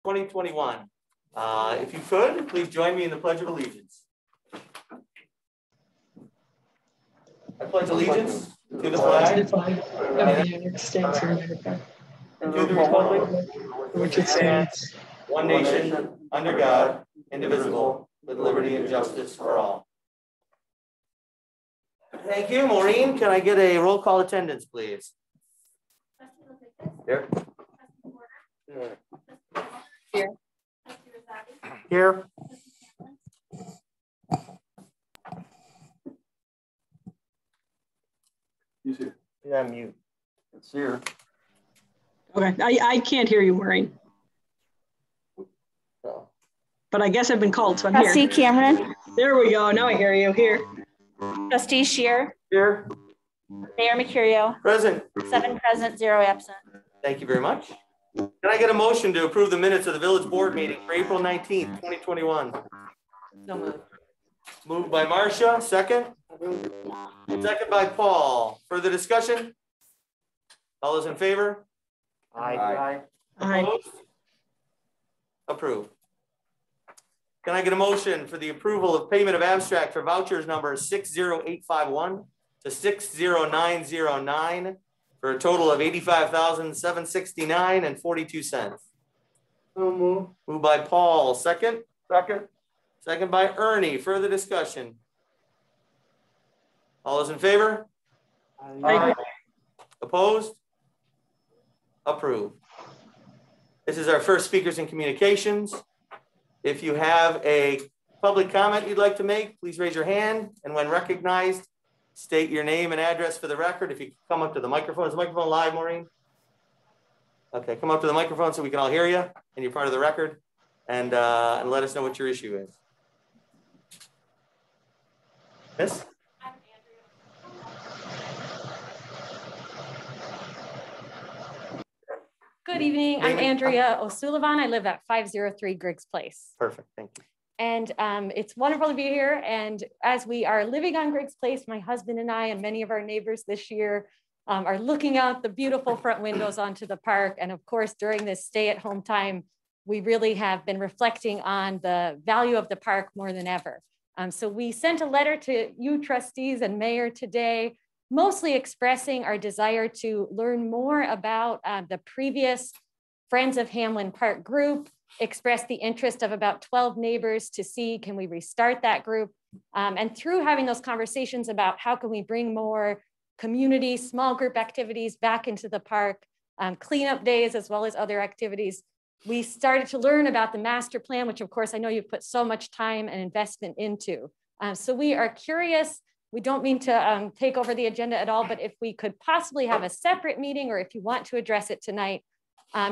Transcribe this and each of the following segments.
2021. If you could, please join me in the Pledge of Allegiance. I pledge allegiance to the flag of the United States of America, and to the republic for which it stands, one nation, under God, indivisible, with liberty and justice for all. Thank you. Maureen, can I get a roll call attendance, please? Here. Here. Here. You see? Yeah, mute. It's here. Okay, I can't hear you, Maureen. Oh. But I guess I've been called, so I'm Trustee here. Cameron. There we go. Now I hear you. Here. Trustee Shear. Here. Mayor Mercurio. Present. 7 present, 0 absent. Thank you very much. Can I get a motion to approve the minutes of the village board meeting for April 19th, 2021? So moved. Moved by Marcia, second. Second by Paul. Further discussion? All those in favor? Aye. Opposed? Approved. Can I get a motion for the approval of payment of abstract for vouchers number 60851 to 60909 for a total of $85,769.42? So moved. Moved by Paul, second. Second. Second by Ernie. Further discussion? All those in favor? Aye. Opposed? Approved. This is our first speakers in communications. If you have a public comment you'd like to make, please raise your hand. And when recognized, state your name and address for the record. If you come up to the microphone. Is the microphone live, Maureen? Okay, come up to the microphone so we can all hear you and you're part of the record, and let us know what your issue is. Miss? Good evening. I'm Andrea O'Sullivan. I live at 503 Griggs Place. Perfect. Thank you. And it's wonderful to be here. And as we are living on Griggs Place, my husband and I and many of our neighbors this year are looking out the beautiful front windows onto the park. And of course, during this stay-at-home time, we really have been reflecting on the value of the park more than ever. So we sent a letter to you trustees and mayor today, mostly expressing our desire to learn more about the previous Friends of Hamlin Park group, expressed the interest of about 12 neighbors to see, can we restart that group? And through having those conversations about how can we bring more community, small group activities back into the park, cleanup days, as well as other activities, we started to learn about the master plan, which of course I know you've put so much time and investment into. So we are curious. We don't mean to take over the agenda at all, but if we could possibly have a separate meeting, or if you want to address it tonight,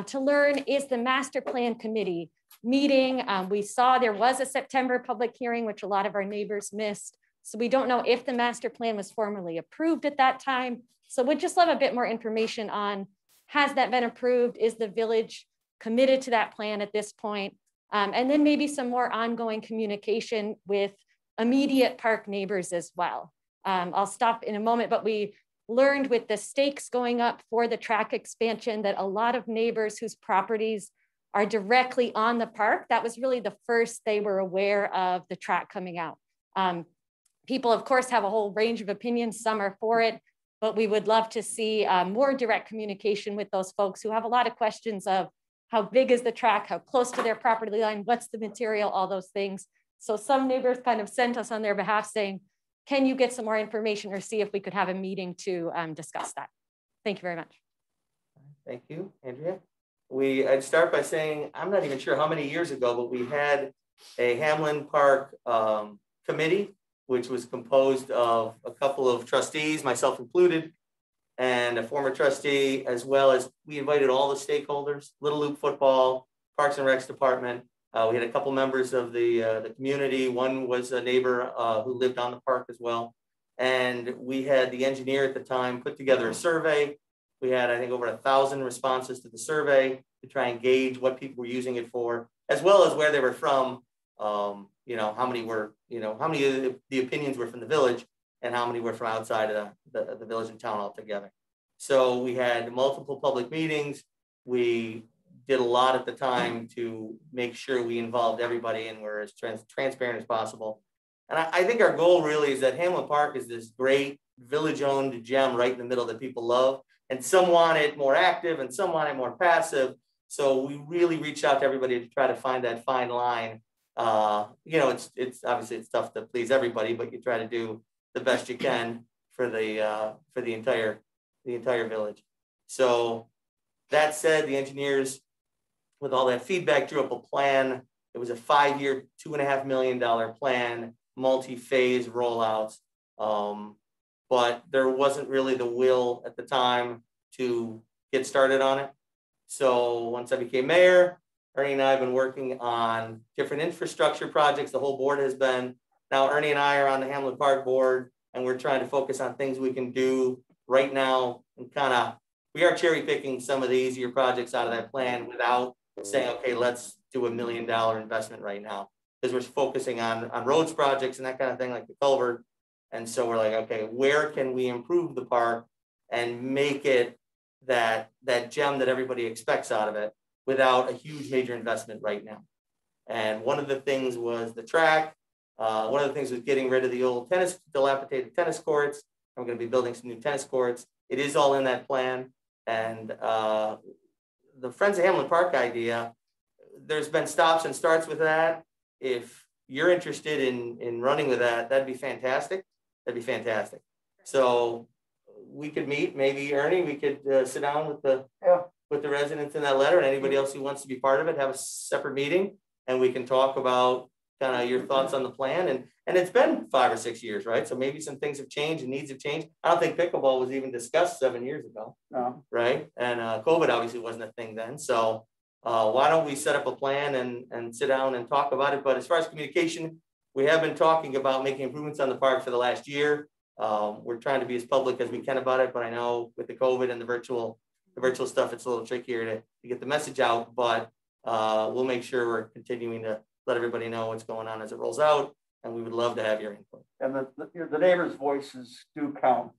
to learn, is the master plan committee meeting? We saw there was a September public hearing, which a lot of our neighbors missed. So we don't know if the master plan was formally approved at that time. So we'd just love a bit more information on, has that been approved? Is the village committed to that plan at this point? And then maybe some more ongoing communication with immediate park neighbors as well. I'll stop in a moment, but we learned with the stakes going up for the track expansion that a lot of neighbors whose properties are directly on the park, that was really the first they were aware of the track coming out. People, of course, have a whole range of opinions. Some are for it, but we would love to see more direct communication with those folks who have a lot of questions of how big is the track, how close to their property line, what's the material, all those things. So some neighbors kind of sent us on their behalf saying, can you get some more information or see if we could have a meeting to discuss that? Thank you very much. Thank you, Andrea. I'd start by saying, I'm not even sure how many years ago, but we had a Hamlin Park committee, which was composed of a couple of trustees, myself included, and a former trustee, as well as we invited all the stakeholders, Little Loop Football, Parks and Recs Department. We had a couple members of the community. One was a neighbor who lived on the park as well. And we had the engineer at the time put together a survey. We had, I think, over 1,000 responses to the survey to try and gauge what people were using it for, as well as where they were from. You know, how many were, how many of the opinions were from the village and how many were from outside of the village and town altogether. So we had multiple public meetings. We did a lot at the time to make sure we involved everybody and were as transparent as possible. And I think our goal really is that Hamlin Park is this great village-owned gem right in the middle that people love. And some want it more active and some want it more passive. So we really reach out to everybody to try to find that fine line. You know, it's obviously it's tough to please everybody, but you try to do the best you can for the entire village. So that said, the engineers, with all that feedback, drew up a plan. It was a 5-year, $2.5 million plan, multi-phase rollouts. But there wasn't really the will at the time to get started on it. So once I became mayor, Ernie and I have been working on different infrastructure projects. The whole board has been. Now Ernie and I are on the Hamlin Park board, and we're trying to focus on things we can do right now, and we are cherry picking some of the easier projects out of that plan without saying, okay, let's do $1 million investment right now, because we're focusing on roads projects and that kind of thing, like the culvert. And so we're like, okay, where can we improve the park and make it that gem that everybody expects out of it without a huge major investment right now? And one of the things was the track. One of the things was getting rid of the old dilapidated tennis courts. I'm going to be building some new tennis courts. It is all in that plan. And the Friends of Hamlin Park idea, there's been stops and starts with that. If you're interested in running with that, that'd be fantastic. That'd be fantastic. So we could meet, maybe Ernie, we could sit down with the residents in that letter, and anybody else who wants to be part of it, have a separate meeting, and we can talk about kind of your thoughts on the plan. And it's been 5 or 6 years, right? So maybe some things have changed and needs have changed. I don't think pickleball was even discussed 7 years ago, right? And COVID obviously wasn't a thing then. So why don't we set up a plan and sit down and talk about it? But as far as communication, we have been talking about making improvements on the park for the last year. We're trying to be as public as we can about it, but I know with the COVID and the virtual stuff, it's a little trickier to get the message out, but we'll make sure we're continuing to let everybody know what's going on as it rolls out, and we would love to have your input. And the neighbors' voices do count,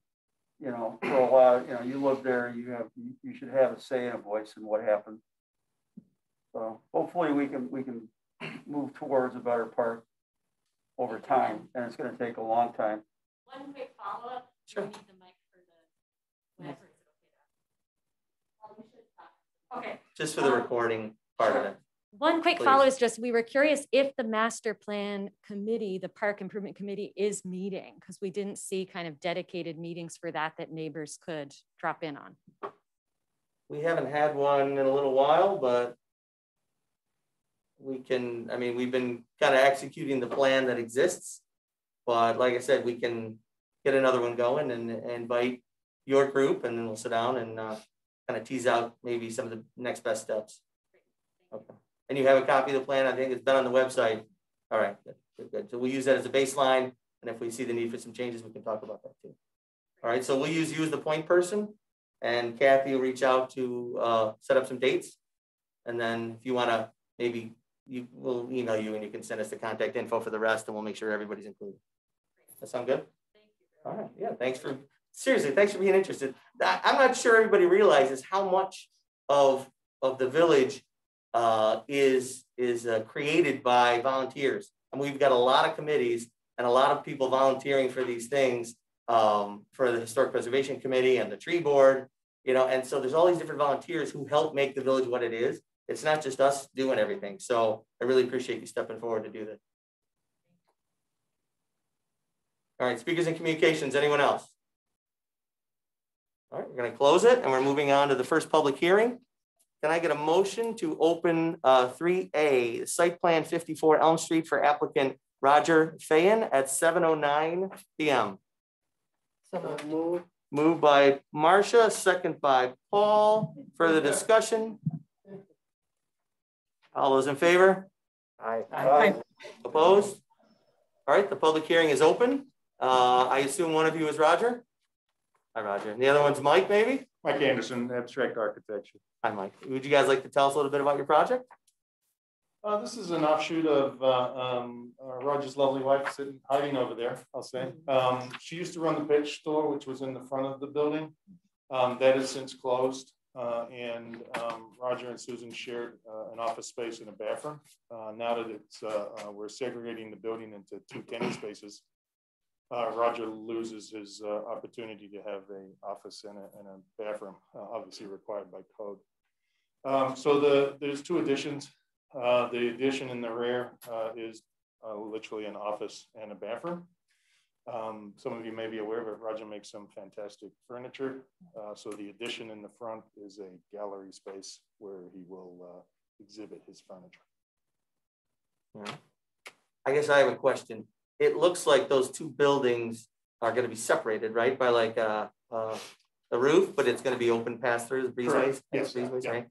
you know, for a lot of, you know, you live there, you should have a say and a voice in what happens. So hopefully we can move towards a better park over time, and it's going to take a long time. One quick follow-up. Sure. You need the mic for the whatever. Okay. Just for the recording part of it. One quick Please. follow is just, we were curious if the master plan committee, the park improvement committee, is meeting, because we didn't see kind of dedicated meetings for that neighbors could drop in on. We haven't had one in a little while, but we can, I mean, we've been kind of executing the plan that exists, but like I said, we can get another one going and invite your group, and then we'll sit down and kind of tease out maybe some of the next best steps. Okay. And you have a copy of the plan. I think it's been on the website. All right, good. So we'll use that as a baseline, and if we see the need for some changes, we can talk about that too. All right, so we'll use you as the point person, and Kathy will reach out to set up some dates, and then if you want to, maybe we'll email you, and you can send us the contact info for the rest, and we'll make sure everybody's included. That sound good? Thank you. All right, yeah, thanks for being interested. I'm not sure everybody realizes how much of the village is created by volunteers. And we've got a lot of committees and a lot of people volunteering for these things, for the Historic Preservation Committee and the Tree Board, you know, and so there's all these different volunteers who help make the village what it is. It's not just us doing everything. So I really appreciate you stepping forward to do that. All right, speakers and communications, anyone else? All right, we're going to close it, and we're moving on to the first public hearing. Can I get a motion to open 3A, Site Plan 54 Elm Street for applicant Roger Fayen at 7:09 p.m. So Moved by Marcia, second by Paul. Further discussion? All those in favor? Aye. Opposed? All right, the public hearing is open. I assume one of you is Roger? Hi, Roger. And the other one's Mike, maybe? Mike Anderson, Abstract Architecture. Hi, Mike. Would you guys like to tell us a little bit about your project? This is an offshoot of Roger's lovely wife sitting hiding over there, I'll say. She used to run the pitch store, which was in the front of the building. That has since closed. Roger and Susan shared an office space and a bathroom. Now that it's we're segregating the building into 2 tenant spaces, Roger loses his opportunity to have an office and a bathroom, obviously required by code. So there's 2 additions. The addition in the rear is literally an office and a bathroom. Some of you may be aware, but Roger makes some fantastic furniture. So the addition in the front is a gallery space where he will exhibit his furniture. Yeah. I guess I have a question. It looks like those 2 buildings are going to be separated, right, by like the roof, but it's going to be open pass through the breezeways. Yes. Breezeways, Yeah. right?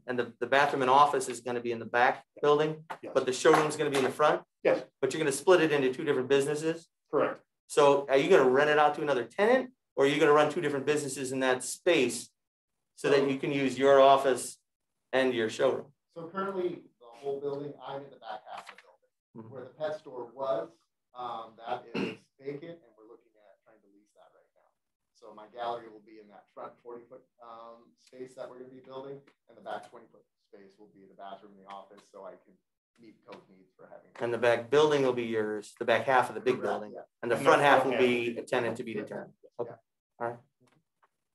And the bathroom and office is going to be in the back building, Yes. but the showroom is going to be in the front. Yes. But you're going to split it into 2 different businesses. Correct. So are you going to rent it out to another tenant, or are you going to run 2 different businesses in that space so that you can use your office and your showroom? So currently, the whole building, I'm in the back half of the building. Where the pet store was, that is vacant, and we're looking at trying to lease that right now. So my gallery will be in that front 40-foot space that we're going to be building, and the back 20-foot space will be the bathroom and the office, so I can meet code needs for having. And the back building will be yours, the back half of the big building, Yeah. and the front half will be a tenant to be determined. Okay, all right.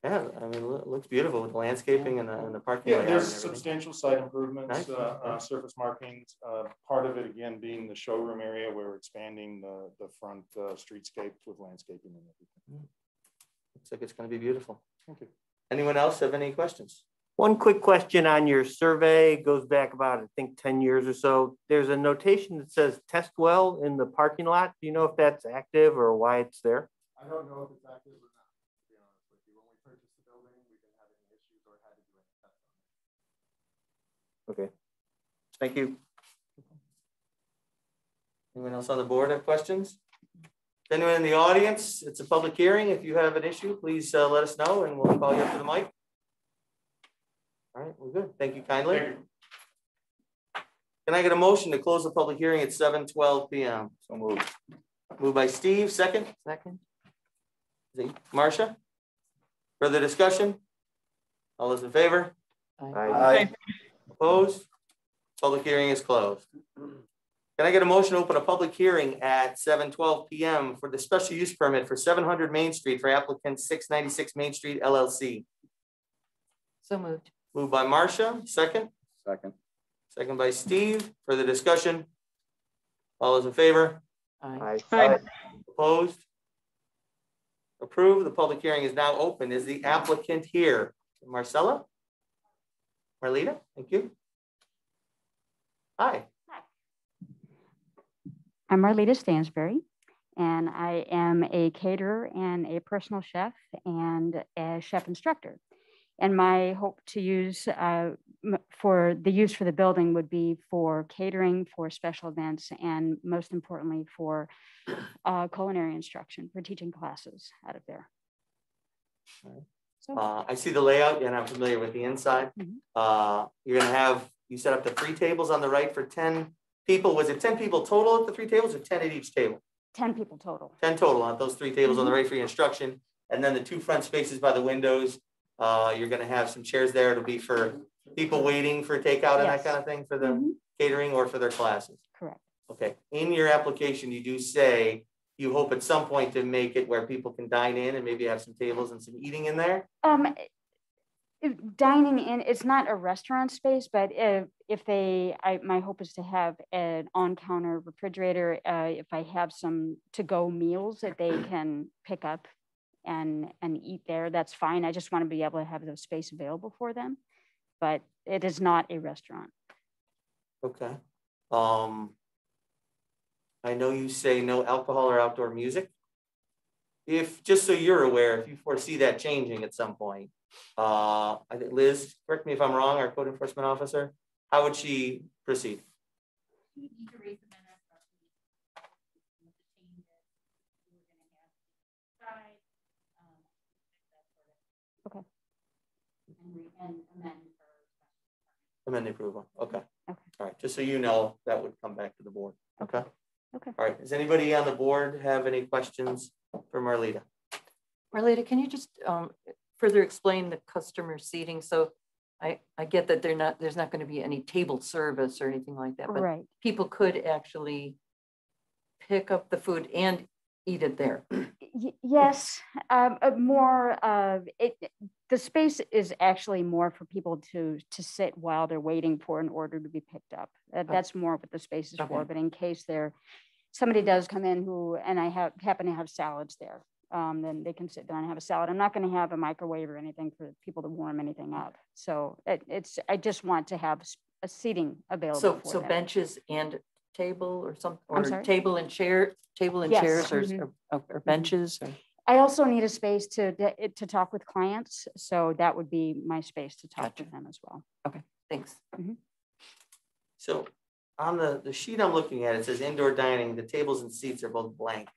Yeah, I mean, it looks beautiful with the landscaping and the parking. Yeah, there's substantial site improvements, Nice. Surface markings. Part of it again being the showroom area where we're expanding the front streetscape with landscaping and everything. Looks like it's going to be beautiful. Thank you. Anyone else have any questions? One quick question on your survey, goes back about, I think, 10 years or so. There's a notation that says test well in the parking lot. Do you know if that's active or why it's there? I don't know if it's active or not, to be honest with you. When we purchased the building, we didn't have any issues or had to do any tests on it. Okay, thank you. Anyone else on the board have questions? Anyone in the audience? It's a public hearing. If you have an issue, please let us know and we'll call you up to the mic. All right, we're good. Thank you kindly. Thank you. Can I get a motion to close the public hearing at 7:12 p.m.? So moved. Moved by Steve, second. Marcia? Further discussion? All those in favor? Aye. Opposed? Public hearing is closed. Can I get a motion to open a public hearing at 7:12 p.m. for the special use permit for 700 Main Street for applicant 696 Main Street LLC? So moved. Moved by Marcia, second. Second. Second by Steve. Further discussion? All those in favor? Aye. Aye. Opposed? Approved. The public hearing is now open. Is the applicant here? Marcella? Marlita? Thank you. Hi. I'm Marlita Stansberry, and I am a caterer and a personal chef and a chef instructor. And my hope to use for the building would be for catering, for special events, and most importantly for culinary instruction, for teaching classes out of there. So, I see the layout and I'm familiar with the inside. You're gonna have, you set up the 3 tables on the right for 10 people. Was it 10 people total at the 3 tables or 10 at each table? 10 people total. 10 total on those 3 tables on the right for your instruction. And then the 2 front spaces by the windows. You're gonna have some chairs there. It'll be for people waiting for takeout and that kind of thing for the catering or for their classes. Correct. Okay, in your application, you do say you hope at some point to make it where people can dine in and maybe have some tables and some eating in there? Dining in, it's not a restaurant space, but my hope is to have an on-counter refrigerator. If I have some to-go meals that they can pick up and eat there, that's fine. I just want to be able to have the space available for them, but it is not a restaurant. Okay. I know you say no alcohol or outdoor music. If, just so you're aware, if you foresee that changing at some point, I think Liz, correct me if I'm wrong, our code enforcement officer, how would she proceed? Okay. Amend the approval. Okay. Okay. All right. Just so you know, that would come back to the board. Okay. Okay. All right. Does anybody on the board have any questions for Marlita? Marlita, can you just, further explain the customer seating? So I get that there's not going to be any table service or anything like that, but Right. people could actually pick up the food and eat it there. Yes, the space is actually more for people to sit while they're waiting for an order to be picked up. That's more what the space is for. Okay. But in case somebody does come in and I happen to have salads there, then they can sit down and have a salad. I'm not going to have a microwave or anything for people to warm anything up. So I just want to have a seating available. So benches and table or something, I'm or sorry? table and chairs Yes. or benches. Or... I also need a space to talk with clients. So that would be my space to talk Gotcha. to them as well. Okay, thanks. So on the sheet I'm looking at, it says indoor dining. The tables and seats are both blank.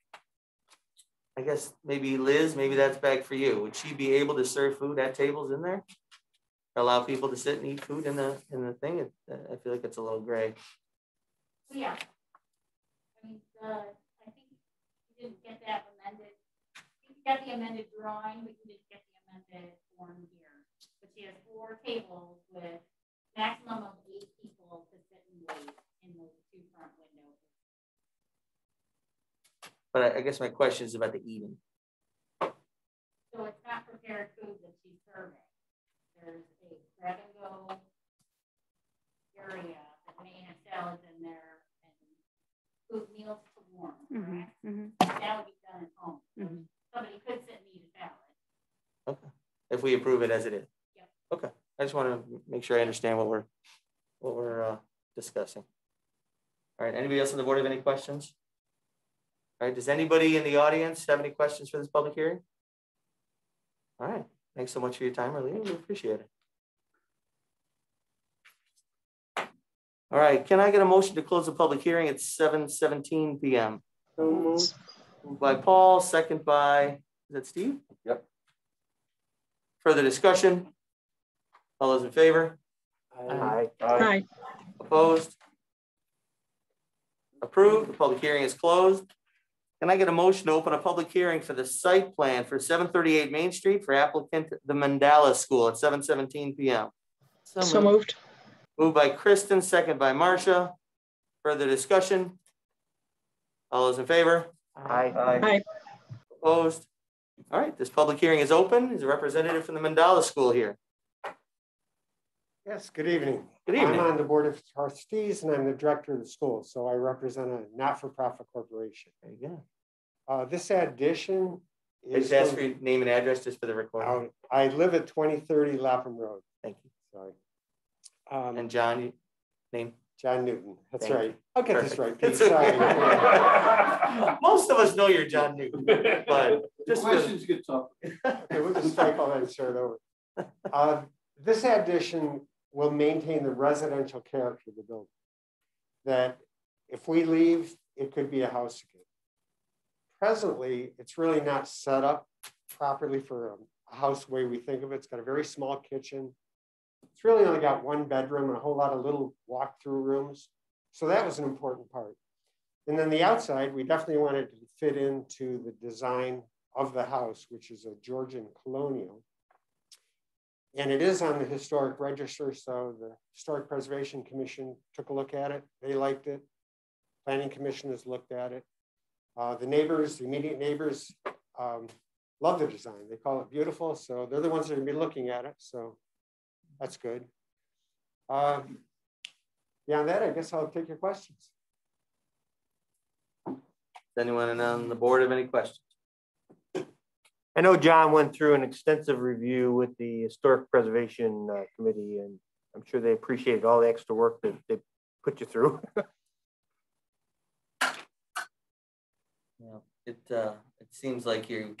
I guess maybe Liz, maybe that's back for you. Would she be able to serve food at tables in there? Allow people to sit and eat food in the thing? I feel like it's a little gray. Yeah. I mean, I think you didn't get that amended. You got the amended drawing, but you didn't get the amended form here. But she has 4 tables with maximum of 8 people to sit and wait in those 2 front windows. But I guess my question is about the eating. So it's not prepared food that she's serving. There's a grab and go area that may have salads in there and food meals to warm, correct? That would be done at home. So somebody could sit and eat a salad. Okay. If we approve it as it is. Yep. Okay. I just want to make sure I understand what we're discussing. All right. Anybody else on the board have any questions? All right. Does anybody in the audience have any questions for this public hearing? All right. Thanks so much for your time, Arlene. We appreciate it. All right. Can I get a motion to close the public hearing at 7:17 p.m.? So moved. Moved by Paul, second by, is that Steve? Yep. Further discussion? All those in favor? Aye. Hi. Opposed? Approved. The public hearing is closed. Can I get a motion to open a public hearing for the site plan for 738 Main Street for applicant the Mandala School at 7:17 p.m.? So moved. Moved by Kristen, second by Marcia. Further discussion? All those in favor? Aye. Hi. Opposed? All right, this public hearing is open. Is a representative from the Mandala School here? Yes, good evening. Good evening. I'm on the Board of Trustees and I'm the director of the school, so I represent a not-for-profit corporation. There you go. This addition I just ask for your name and address just for the recording. I live at 2030 Lapham Road. Thank you. Sorry. And John, name? John Newton. That's Thank right. you. I'll get Perfect. this right. Pete. It's okay. Sorry. Most of us know you're John Newton, but just Questions get tough. Okay, we'll just strike all that and start over. This addition will maintain the residential character of the building. That if we leave, it could be a house again. Presently, it's really not set up properly for a house the way we think of it. It's got a very small kitchen. It's really only got 1 bedroom and a whole lot of little walk-through rooms. So that was an important part. And then the outside, we definitely wanted to fit into the design of the house, which is a Georgian colonial. And it is on the historic register. So the Historic Preservation Commission took a look at it. They liked it. Planning Commission has looked at it. The neighbors, the immediate neighbors, love the design. They call it beautiful. So they're the ones that are going to be looking at it. So that's good. Beyond that, I guess I'll take your questions. Does anyone on the board have any questions? I know John went through an extensive review with the Historic Preservation Committee, and I'm sure they appreciated all the extra work that they put you through. Yeah, it seems like you've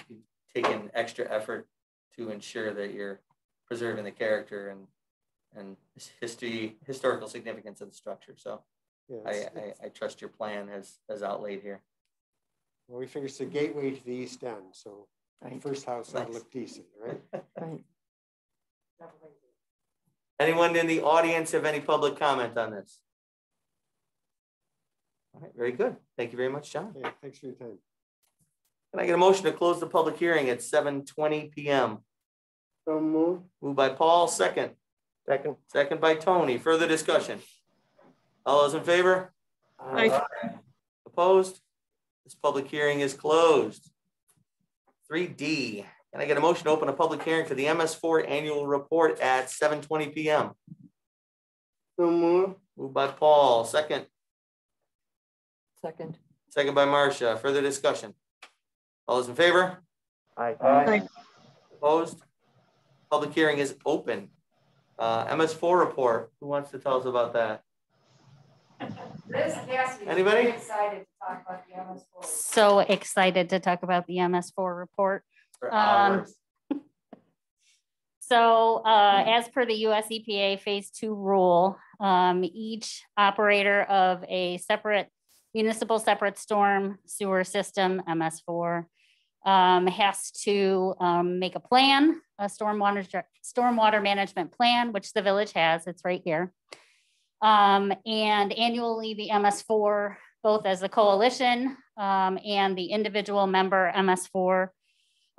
taken extra effort to ensure that you're preserving the character and historical significance of the structure. So yeah, I trust your plan as outlaid here. Well, we figure it's a gateway to the East End, so the first house ought to look decent, right? Right. Anyone in the audience have any public comment on this? All right, very good. Thank you very much, John. Yeah, thanks for your time. Can I get a motion to close the public hearing at 7:20 p.m.? So moved. Moved by Paul, second. Second by Tony. Further discussion? All those in favor? Aye. Opposed? This public hearing is closed. 3D. Can I get a motion to open a public hearing for the MS4 annual report at 7:20 p.m.? So moved. Moved by Paul, second. Second. Second by Marcia. Further discussion? All those in favor? Aye. Opposed? Public hearing is open. MS4 report. Who wants to tell us about that? Anybody? So excited to talk about the MS4 report. For hours. So as per the US EPA Phase 2 rule, each operator of a municipal separate storm sewer system, MS4, has to make a plan, a stormwater management plan, which the village has. It's right here. And annually, the MS4, both as a coalition and the individual member MS4,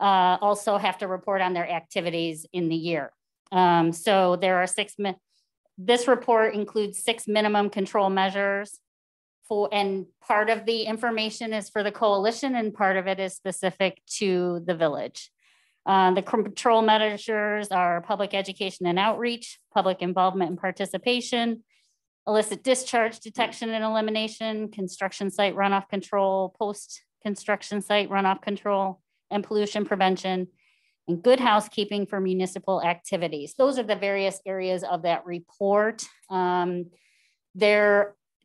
also have to report on their activities in the year. So there are this report includes 6 minimum control measures and part of the information is for the coalition and part of it is specific to the village. The control measures are public education and outreach, public involvement and participation, illicit discharge detection and elimination, construction site runoff control, post-construction site runoff control, and pollution prevention, and good housekeeping for municipal activities. Those are the various areas of that report.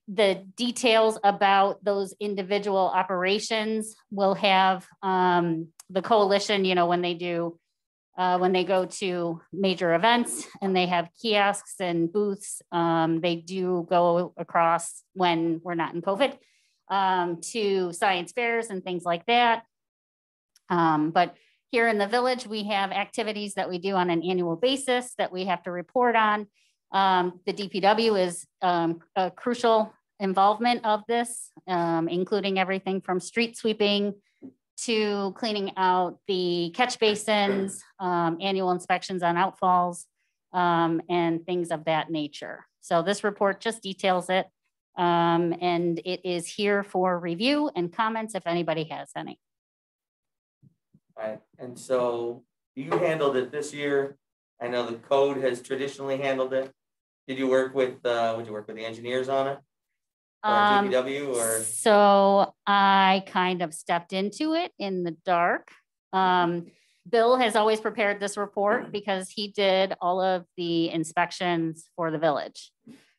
The details about those individual operations will have the coalition, when they go to major events and they have kiosks and booths, they do go across when we're not in COVID to science fairs and things like that. But here in the village, we have activities that we do on an annual basis that we have to report on. The DPW is a crucial involvement of this, including everything from street sweeping to cleaning out the catch basins, annual inspections on outfalls, and things of that nature. So this report just details it, and it is here for review and comments if anybody has any. All right, and so you handled it this year. I know the code has traditionally handled it. Did you work with, would you work with the engineers on it? Or DPW or? So I kind of stepped into it in the dark. Bill has always prepared this report because he did all of the inspections for the village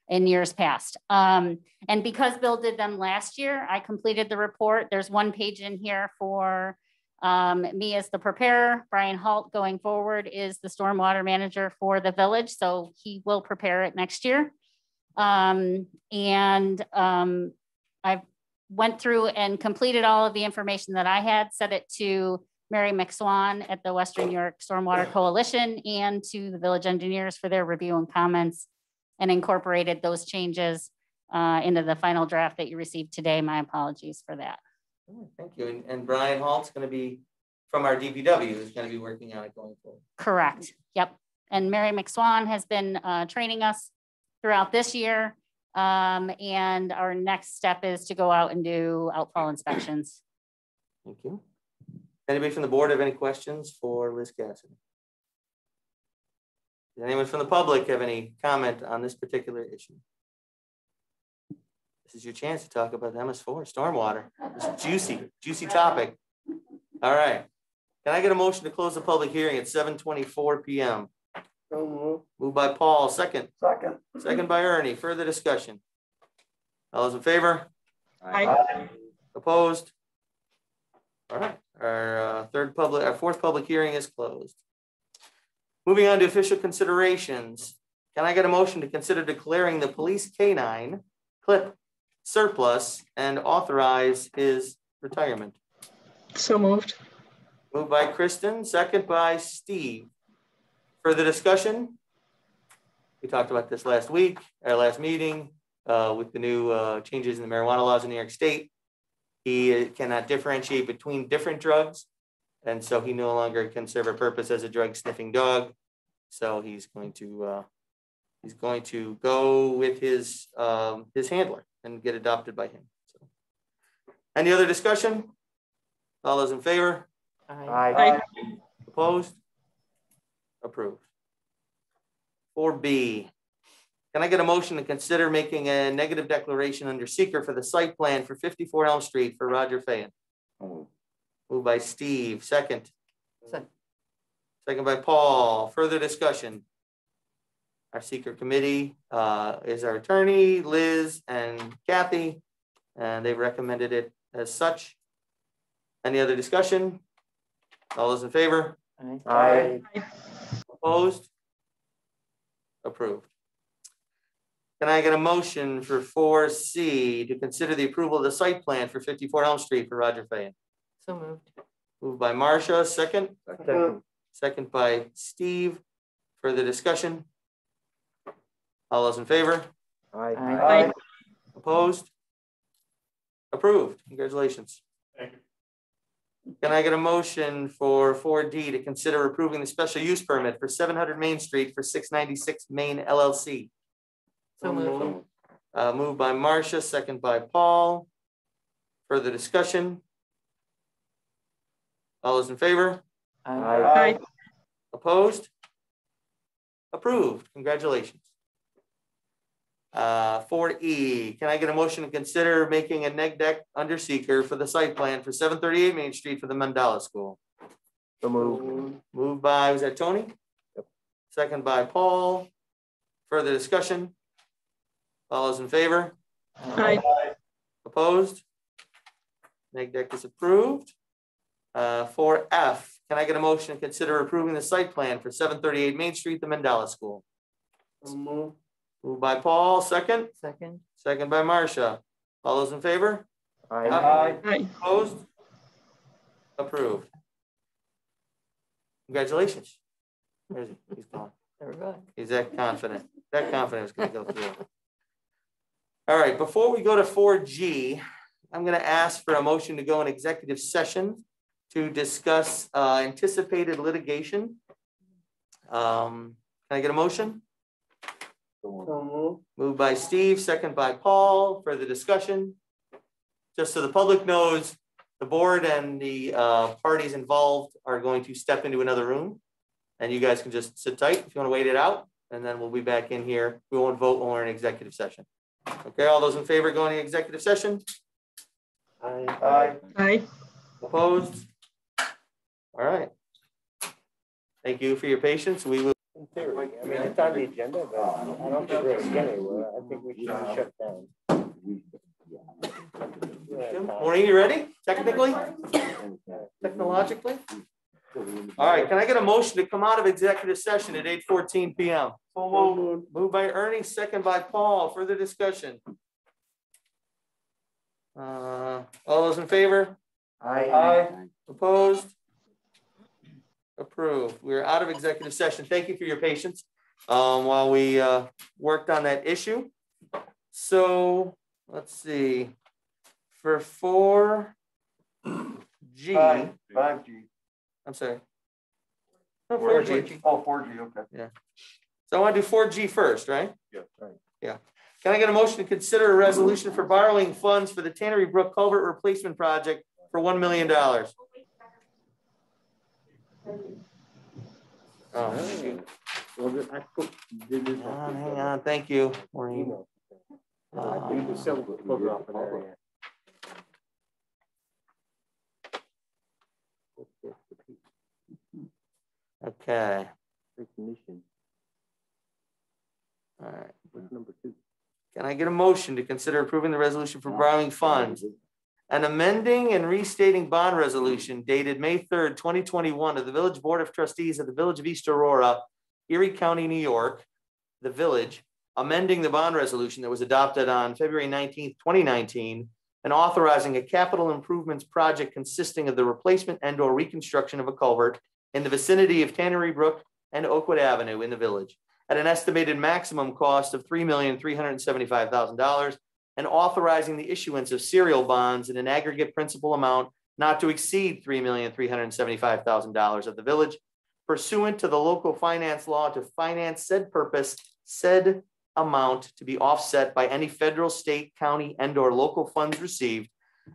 in years past. And because Bill did them last year, I completed the report. There's one page in here for me as the preparer. Brian Halt going forward is the stormwater manager for the village. So he will prepare it next year. I went through and completed all of the information that I had, sent it to Mary McSwan at the Western New York Stormwater Coalition and to the village engineers for their review and comments, and incorporated those changes into the final draft that you received today. My apologies for that. Thank you. And Brian Halt's going to be from our DPW is going to be working on it going forward. Correct. Yep. And Mary McSwan has been training us throughout this year. And our next step is to go out and do outfall inspections. Thank you. Anybody from the board have any questions for Liz Cassidy? Does anyone from the public have any comment on this particular issue? This is your chance to talk about the MS4 stormwater. It's juicy topic. All right. Can I get a motion to close the public hearing at 7:24 p.m.? Moved by Paul, second. Second by Ernie. Further discussion? All those in favor? Aye. Opposed? All right. Our fourth public hearing is closed. Moving on to official considerations. Can I get a motion to consider declaring the police canine clip surplus and authorize his retirement? So moved. Moved by Kristen, second by Steve. Further discussion? We talked about this last week, our last meeting, with the new changes in the marijuana laws in New York State. He cannot differentiate between different drugs. And so he no longer can serve a purpose as a drug sniffing dog. So he's going to go with his handler and get adopted by him. So, any other discussion? All those in favor? Aye. Opposed? Approved. 4B. Can I get a motion to consider making a negative declaration under seeker for the site plan for 54 Elm Street for Roger Fayan? Moved by Steve, second. Second by Paul. Further discussion. Our seeker committee is our attorney, Liz and Kathy, and they've recommended it as such. Any other discussion? All those in favor? Aye. Opposed? Approved. Can I get a motion for 4C to consider the approval of the site plan for 54 Elm Street for Roger Fayan? So moved. Moved by Marcia, second. Second. Second by Steve. Further discussion? All those in favor? Aye. Opposed? Approved. Congratulations. Thank you. Can I get a motion for 4D to consider approving the special use permit for 700 Main Street for 696 Main LLC? So moved. Moved by Marcia, second by Paul. Further discussion? All those in favor? Aye. Opposed? Approved. Congratulations. 4E, can I get a motion to consider making a neg deck under seeker for the site plan for 738 Main Street for the Mandala School? So moved. Moved by, was that Tony? Yep. Second by Paul. Further discussion? All those in favor? Aye. Opposed? Neg deck is approved. 4F, can I get a motion to consider approving the site plan for 738 Main Street, the Mandala School? Moved by Paul, second. Second. Second by Marcia. All those in favor? Aye. Aye. Opposed? Approved. Congratulations. Where is he? He's gone. There we go. He's that confident. That confident was going to go through. All right, before we go to 4G, I'm going to ask for a motion to go in executive session to discuss anticipated litigation. Can I get a motion? Moved by Steve, second by Paul. Further discussion? Just so the public knows, the board and the parties involved are going to step into another room, and you guys can just sit tight if you want to wait it out, and then we'll be back in here. We won't vote when we're in executive session. Okay, all those in favor going to executive session? Aye. Aye. Opposed? All right. Thank you for your patience. We will. In theory, I mean, it's on the agenda, but I don't think we're getting anywhere. I think we should shut down. Maureen, you ready? Technically? Technologically? All right, can I get a motion to come out of executive session at 8:14 p.m.? Moved by Ernie, second by Paul. Further discussion? All those in favor? Aye. Opposed? Approved. We're out of executive session. Thank you for your patience while we worked on that issue. So let's see. For 4G. 5G. I'm sorry. No, 4G. Oh, 4G, okay. Yeah. So I want to do 4G first, right? Yeah. Right. Yeah. Can I get a motion to consider a resolution for borrowing funds for the Tannery Brook Culvert Replacement Project for $1 million? Oh, shoot. Hang on. Thank you, Maureen. Okay. All right. What's number 2? Can I get a motion to consider approving the resolution for borrowing funds and amending and restating bond resolution dated May 3rd, 2021 of the Village Board of Trustees of the Village of East Aurora, Erie County, New York, the Village, amending the bond resolution that was adopted on February 19th, 2019, and authorizing a capital improvements project consisting of the replacement and/or reconstruction of a culvert in the vicinity of Tannery Brook and Oakwood Avenue in the Village at an estimated maximum cost of $3,375,000, and authorizing the issuance of serial bonds in an aggregate principal amount not to exceed $3,375,000 of the village pursuant to the local finance law to finance said purpose, said amount to be offset by any federal, state, county, and or local funds received,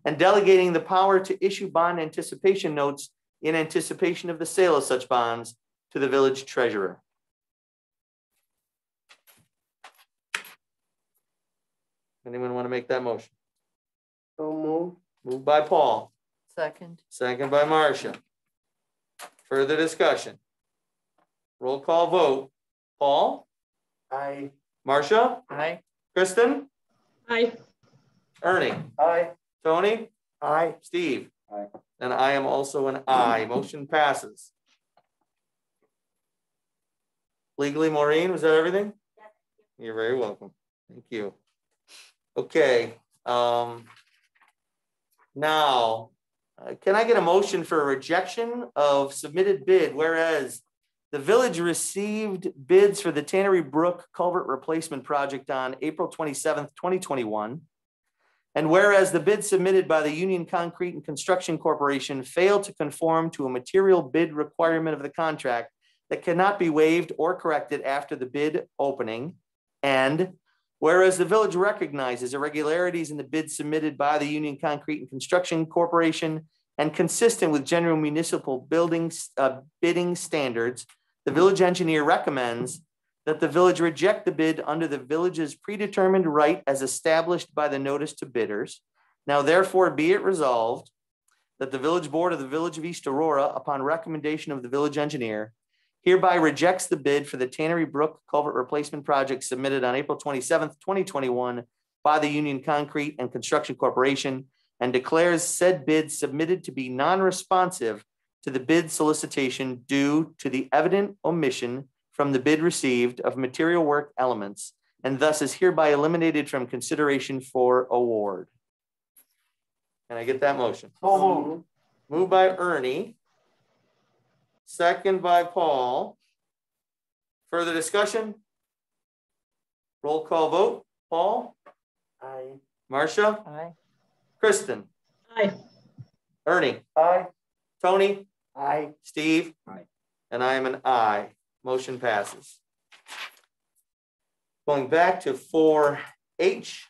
and delegating the power to issue bond anticipation notes in anticipation of the sale of such bonds to the village treasurer. Anyone want to make that motion? So moved. Moved by Paul, Second. second by Marcia. Further discussion? Roll call vote. Paul? Aye. Marcia? Aye. Kristen? Aye. Ernie? Aye. Tony? Aye. Steve? Aye. And I am also an aye. Motion passes. Legally, Maureen, was that everything? You're very welcome. Thank you. Okay. Now, can I get a motion for a rejection of submitted bid, whereas the village received bids for the Tannery Brook Culvert Replacement Project on April 27th, 2021. And whereas the bid submitted by the Union Concrete and Construction Corporation failed to conform to a material bid requirement of the contract that cannot be waived or corrected after the bid opening. And whereas the village recognizes irregularities in the bid submitted by the Union Concrete and Construction Corporation and consistent with general municipal bidding standards, the village engineer recommends that the village reject the bid under the village's predetermined right as established by the notice to bidders. Now therefore be it resolved that the village board of the Village of East Aurora, upon recommendation of the village engineer, hereby rejects the bid for the Tannery Brook Culvert Replacement Project submitted on April 27th, 2021 by the Union Concrete and Construction Corporation and declares said bid submitted to be non-responsive to the bid solicitation due to the evident omission from the bid received of material work elements, and thus is hereby eliminated from consideration for award. Can I get that motion? So moved. Moved by Ernie. Second by Paul. Further discussion? Roll call vote. Paul? Aye. Marcia? Aye. Kristen? Aye. Ernie? Aye. Tony? Aye. Steve? Aye. And I am an aye. Motion passes. Going back to 4H,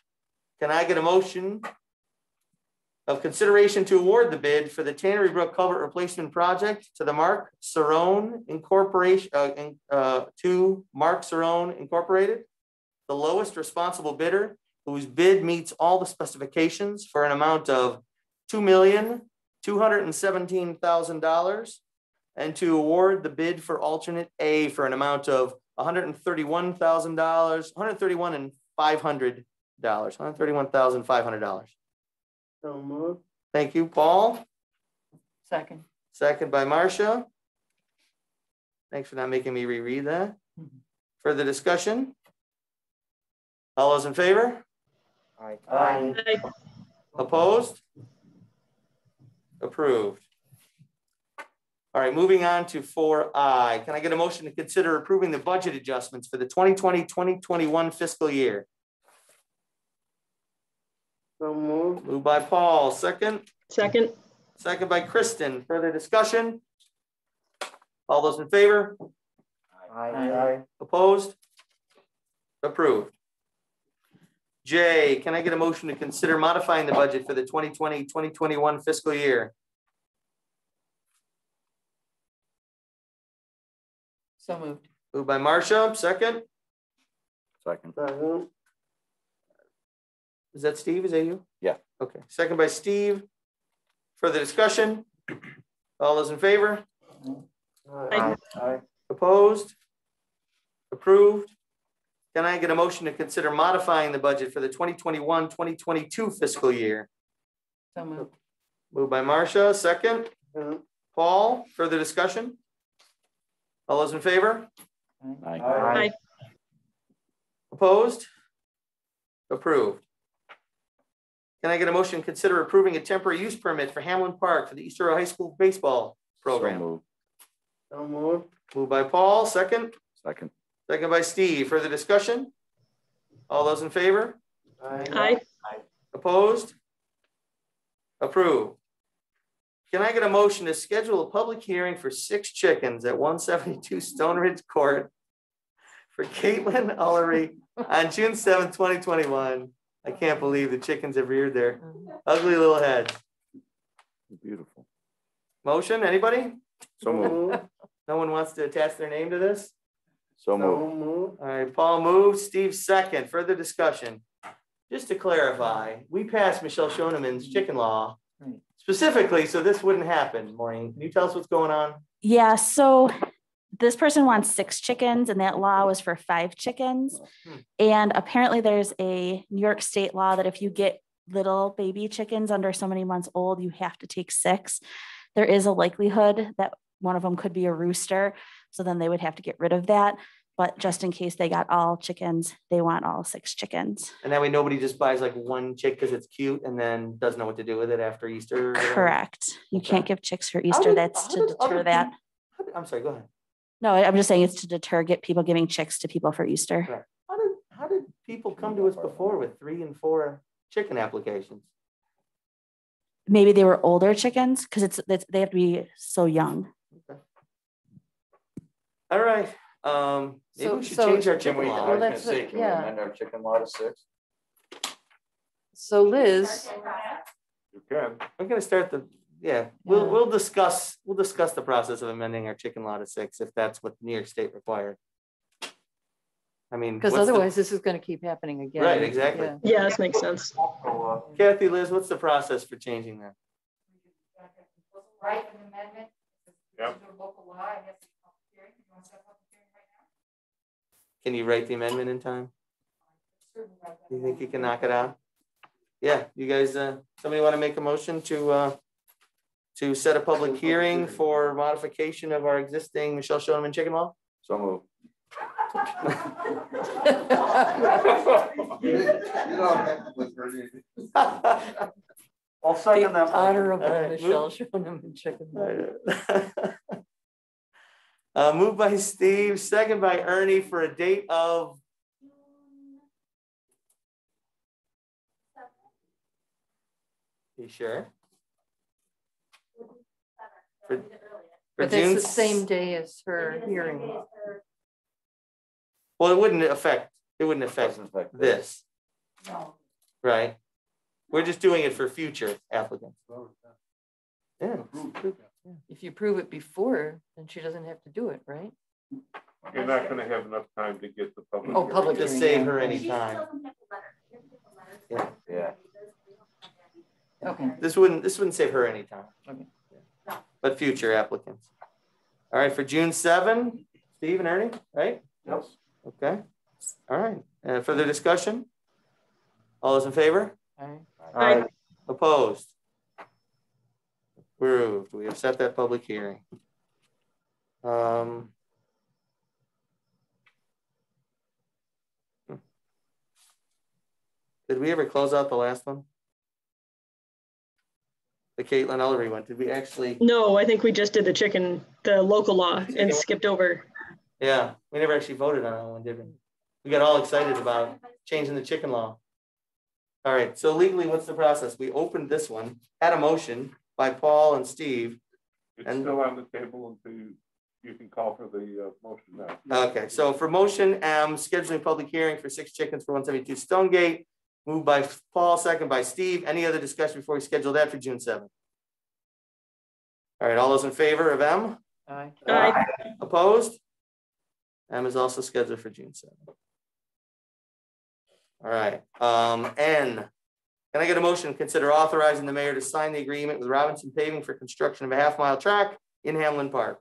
can I get a motion of consideration to award the bid for the Tannery Brook Culvert Replacement Project to the Mark Cerrone Incorporation, to Mark Cerrone Incorporated, the lowest responsible bidder whose bid meets all the specifications for an amount of $2,217,000, and to award the bid for alternate A for an amount of $131,500, $131,500. So moved. Thank you, Paul. Second. Second by Marcia. Thanks for not making me reread that. Further discussion? All those in favor? Aye. Aye. Aye. Opposed? Approved. All right, moving on to 4I. Can I get a motion to consider approving the budget adjustments for the 2020-2021 fiscal year? So moved. Moved by Paul, second. Second. Second by Kristen. Further discussion? All those in favor? Aye. Opposed? Approved. J, can I get a motion to consider modifying the budget for the 2020-2021 fiscal year? So moved. Moved by Marcia, second. Second. Second. Is that Steve? Is that you? Yeah. Okay. Second by Steve. Further discussion? All those in favor? Aye. Aye. Opposed? Approved. Can I get a motion to consider modifying the budget for the 2021-2022 fiscal year? So moved. Moved by Marcia, second. Paul, further discussion? All those in favor? Aye. Aye. Opposed? Approved. Can I get a motion to consider approving a temporary use permit for Hamlin Park for the East Aurora High School baseball program? So moved. Moved by Paul, second. Second. Second by Steve. Further discussion? All those in favor? Aye. Opposed? Approved. can I get a motion to schedule a public hearing for 6 chickens at 172 Stone Ridge Court for Caitlin Ullery on June 7th, 2021. I can't believe the chickens have reared their ugly little heads. Beautiful. Motion, anybody? So moved. No one wants to attach their name to this? So moved. All right, Paul moves, Steve second. Further discussion. Just to clarify, we passed Michelle Schoenemann's chicken law specifically, so this wouldn't happen. Maureen, can you tell us what's going on? Yeah, so this person wants 6 chickens and that law was for 5 chickens. And apparently there's a New York state law that if you get little baby chickens under so many months old, you have to take 6. There is a likelihood that one of them could be a rooster. So then they would have to get rid of that. But just in case they got all chickens, they want all 6 chickens. And that way nobody just buys like one chick because it's cute and then doesn't know what to do with it after Easter. Correct. You can't give chicks for Easter. That's to deter that. I'm sorry, go ahead. No, I'm just saying it's to deter get people giving chicks to people for Easter. Right. How did people come to us before with 3 and 4 chicken applications? Maybe they were older chickens because they have to be so young. Okay. All right. Maybe we should change our chicken law. Well, that's it, Can we amend our chicken law to 6? So Liz, You can. I'm gonna start we'll discuss the process of amending our chicken law to 6 if that's what New York State required. I mean, because otherwise this is going to keep happening again. Right, exactly. Yeah. Yeah, this makes sense. Kathy, Liz, what's the process for changing that? Right, an amendment. Yep. Local law, I guess. Can you write the amendment in time? You think you can knock it out? Yeah, you guys, somebody want to make a motion to set a public hearing for modification of our existing Michelle Schoenemann chicken law? So moved. I'll second that. Honorable right, Michelle Schoenemann chicken. Moved by Steve, second by Ernie for a date of. You sure? For But June, that's the same day as her hearing. well, it wouldn't affect Doesn't affect this, right? We're just doing it for future applicants. Yeah. If you prove it before, then she doesn't have to do it, right? You're not going to have enough time to get the public. Oh, public To hearing, save yeah. her any time. Yeah. Okay. This wouldn't save her any time. Okay. But future applicants. All right, for June 7, Steve and Ernie, right? Yes. Okay. All right. Further discussion? All those in favor? Aye. Opposed? Approved. We have set that public hearing. Did we ever close out the last one? The Caitlin Ullery one. Did we actually? No, I think we just did the local law and skipped over. Yeah, we never actually voted on that one, did we? We got all excited about changing the chicken law. All right, so legally, what's the process? We opened this one, had a motion by Paul and Steve. It's still on the table until you can call for the motion now. Okay, so for motion M, scheduling public hearing for 6 chickens for 172 Stonegate, moved by Paul, second by Steve. Any other discussion before we schedule that for June 7th? All right, all those in favor of M? Aye. Aye. Opposed? M is also scheduled for June 7th. All right, N. Can I get a motion to consider authorizing the mayor to sign the agreement with Robinson Paving for construction of a half-mile track in Hamlin Park?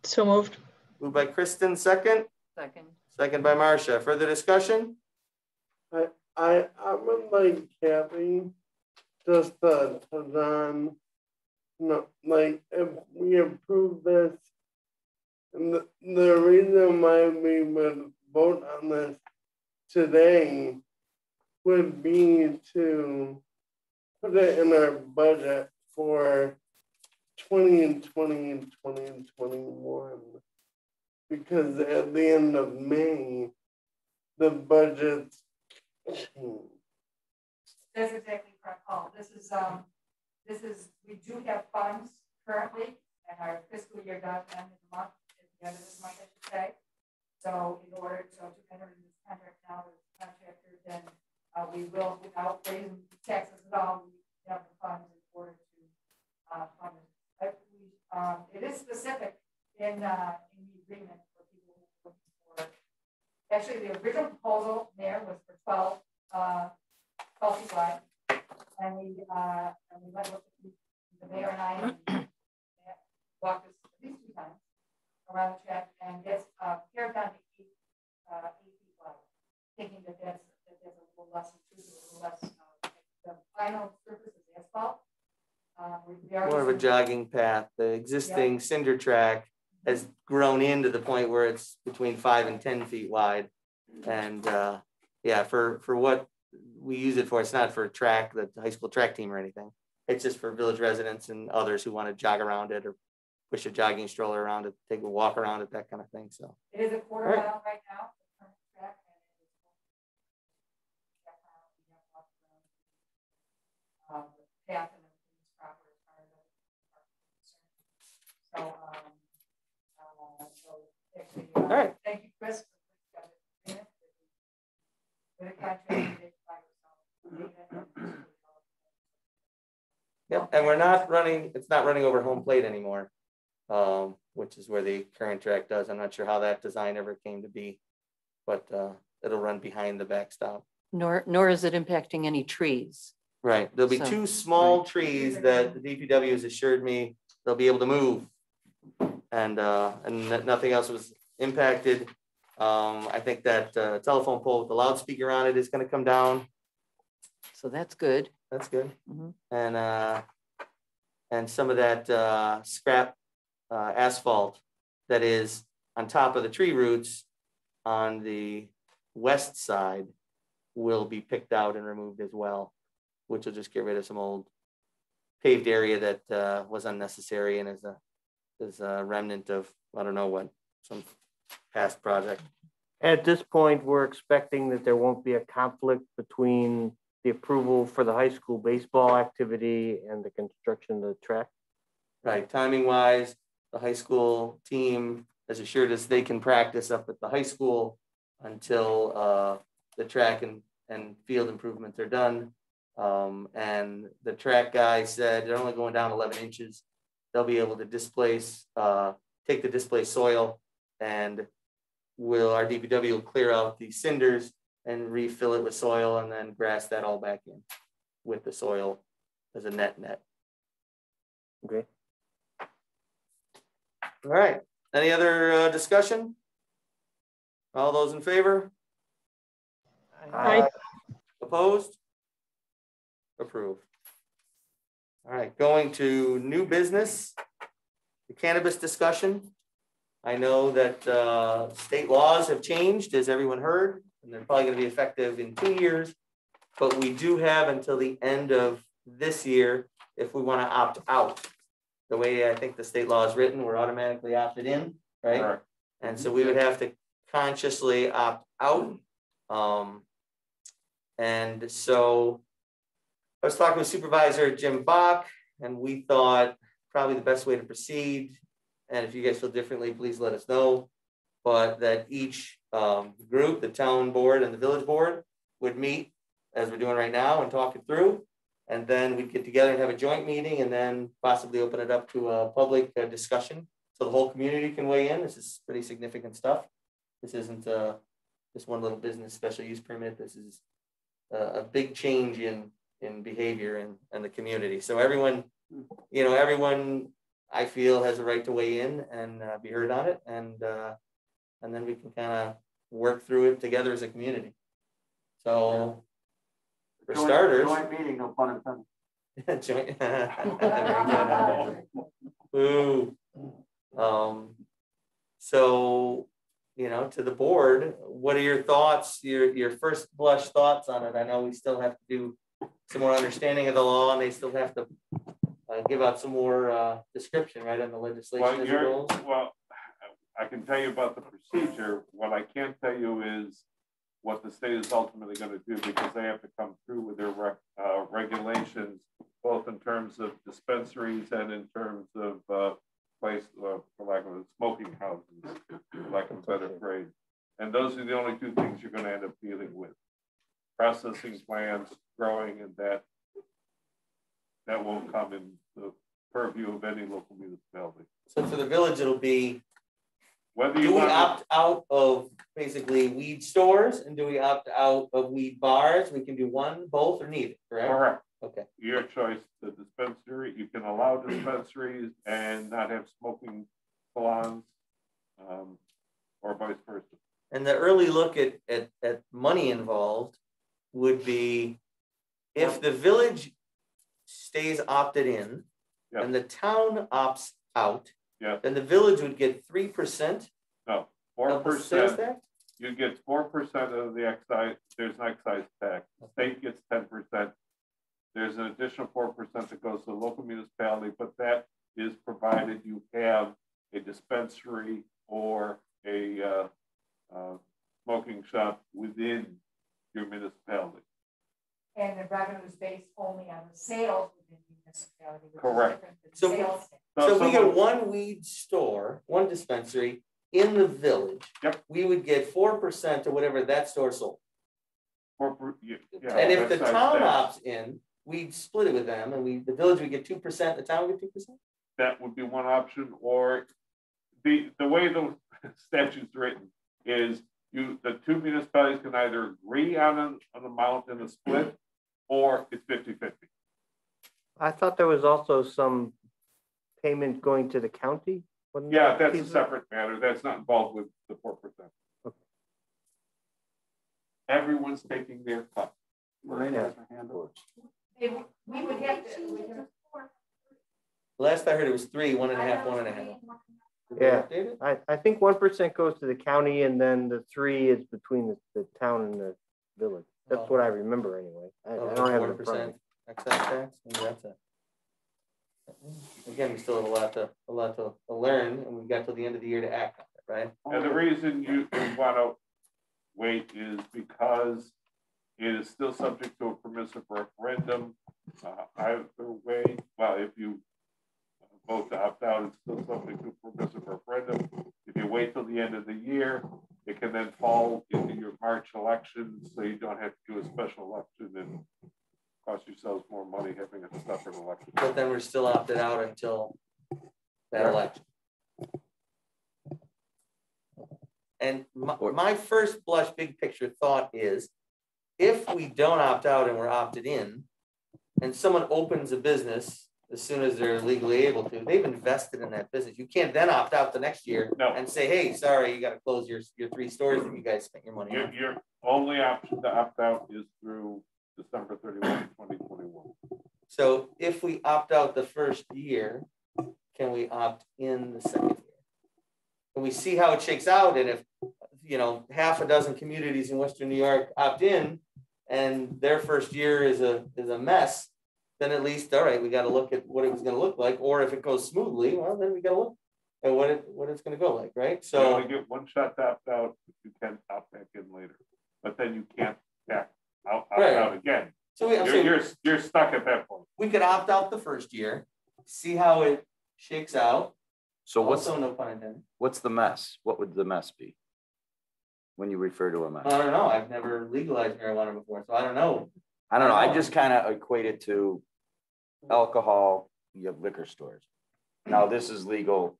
So moved. Moved by Kristen, second. Second. Second by Marcia. Further discussion? I would like Kathy just to on, no, like if we approve this, and the reason why we would vote on this today would be to put it in our budget for 2020 and 2021. Because at the end of May, the budget's changed. That's exactly correct, Paul. This is we do have funds currently, and our fiscal year does end in the month, at the end of this month, I should say. So in order to enter in this contract now with the contractor, then we will, without raising taxes at all, we have the funds in order to fund it. But it is specific in the agreement for people who are looking for. Actually, the original proposal there was for 12 feet wide, and we went with the mayor and I walked this at least 2 times around the track, and it's pared down to 8 feet wide, thinking that that's a little less intrusive, a little less. The final surface is asphalt. More of a jogging path. The existing cinder track has grown into the point where it's between 5 and 10 feet wide, and yeah, for what we use it for, it's not for track, the high school track team or anything. It's just for village residents and others who want to jog around it or push a jogging stroller around it, take a walk around it, that kind of thing. So it is a quarter mile right now. The current track, and the path and everything is proper as far as so actually, all right. Thank you, Chris. For the contract. Yep, and we're not running, it's not running over home plate anymore, which is where the current track does. I'm not sure how that design ever came to be, but it'll run behind the backstop. Nor is it impacting any trees. Right, there'll be 2 small trees that the DPW has assured me they'll be able to move, and nothing else was impacted. I think that telephone pole with the loudspeaker on it is going to come down. So that's good. That's good. Mm-hmm. And some of that scrap asphalt that is on top of the tree roots on the west side will be picked out and removed as well, which will just get rid of some old paved area that was unnecessary and is a remnant of, I don't know what, some past project. At this point, we're expecting that there won't be a conflict between the approval for the high school baseball activity and the construction of the track. Right, timing wise, the high school team has assured us they can practice up at the high school until the track and field improvements are done. And the track guy said they're only going down 11 inches. They'll be able to displace, take the displaced soil, and our DPW will clear out the cinders and refill it with soil and then grass that all back in with the soil as a net. Okay. All right. Any other discussion? All those in favor? Aye. Opposed? Approved. All right, going to new business, the cannabis discussion. I know that state laws have changed, as everyone heard, and they're probably going to be effective in 2 years, but we do have until the end of this year if we want to opt out. The way I think the state law is written, we're automatically opted in, right? Right. And so we would have to consciously opt out. And so I was talking with Supervisor Jim Bach, and we thought probably the best way to proceed, and if you guys feel differently, please let us know, but that each group, the town board and the village board, would meet as we're doing right now and talk it through. And then we'd get together and have a joint meeting and then possibly open it up to a public discussion so the whole community can weigh in. This is pretty significant stuff. This isn't just one little business special use permit. This is a big change in behavior and the community. So everyone, everyone I feel has a right to weigh in and be heard on it. And then we can kind of work through it together as a community. So for starters, joint meeting, no pun intended. joint. Ooh. So, to the board, what are your thoughts, your first blush thoughts on it? I know we still have to do some more understanding of the law, and they still have to give out some more description, right, on the legislation as it goes. Well, I can tell you about the procedure. What I can't tell you is what the state is ultimately going to do, because they have to come through with their regulations both in terms of dispensaries and in terms of place, for lack of a smoking houses, for lack of a better phrase. And those are the only two things you're going to end up dealing with. Processing plants, growing, and that won't come in the purview of any local municipality. So for the village, it'll be, whether do you we want opt out of basically weed stores and do we opt out of weed bars? We can do one, both, or neither, correct? correct. Okay. Your choice. The dispensary, you can allow dispensaries and not have smoking salons, or vice versa. And the early look at money involved would be if the village stays opted in and the town opts out, then the village would get 3%. No, 4%. You get 4% of the excise. There's an excise tax. The state gets 10%. There's an additional 4% that goes to the local municipality, but that is provided you have a dispensary or a smoking shop within your municipality. And the revenue is based only on the sales within the municipality. Correct. So if we get one weed store, one dispensary in the village, we would get 4% of whatever that store sold. And if the town opts in, we'd split it with them, and the village would get 2%, the town would get 2%? That would be one option, or the way the statute's written is the two municipalities can either agree on an amount in a split, or it's 50-50. I thought there was also some payment going to the county. Yeah, that's a separate matter. That's not involved with the 4%. Okay. Everyone's taking their cut. Lorraine has her hand over. We would have to. Last I heard it was 3, 1.5, 1.5. Yeah, I think 1% goes to the county, and then the 3 is between the town and the village. That's what I remember anyway. I don't have it in front of me. Excise tax. Maybe that's it. Again, we still have a lot to learn, and we've got till the end of the year to act on it, right? And the reason you want to wait is because it is still subject to a permissive referendum. Either way, well, if you vote to opt out, it's still subject to a permissive referendum. If you wait till the end of the year, it can then fall into your March election, so you don't have to do a special election and cost yourselves more money having a separate election. But then we're still opted out until that election. And my first blush big picture thought is, if we don't opt out and we're opted in, and someone opens a business as soon as they're legally able to, they've invested in that business. You can't then opt out the next year and say, hey, sorry, you got to close your 3 stores that you guys spent your money on. Your only option to opt out is through December 31, 2021. So if we opt out the first year, can we opt in the second year? Can we see how it shakes out? And if, half a dozen communities in Western New York opt in and their first year is a mess, then at least, all right, we got to look at what it was going to look like. Or if it goes smoothly, well, then we got to look at what it's going to go like, right? So you only get one shot to opt out. You can opt back in later, but then you can't back opt out again. So you're stuck at that point. We could opt out the first year, see how it shakes out. So no pun intended. What's the mess? What would the mess be when you refer to a mess? I don't know. I've never legalized marijuana before, so I don't know. I just kind of equate it to alcohol. You have liquor stores. Now this is legal.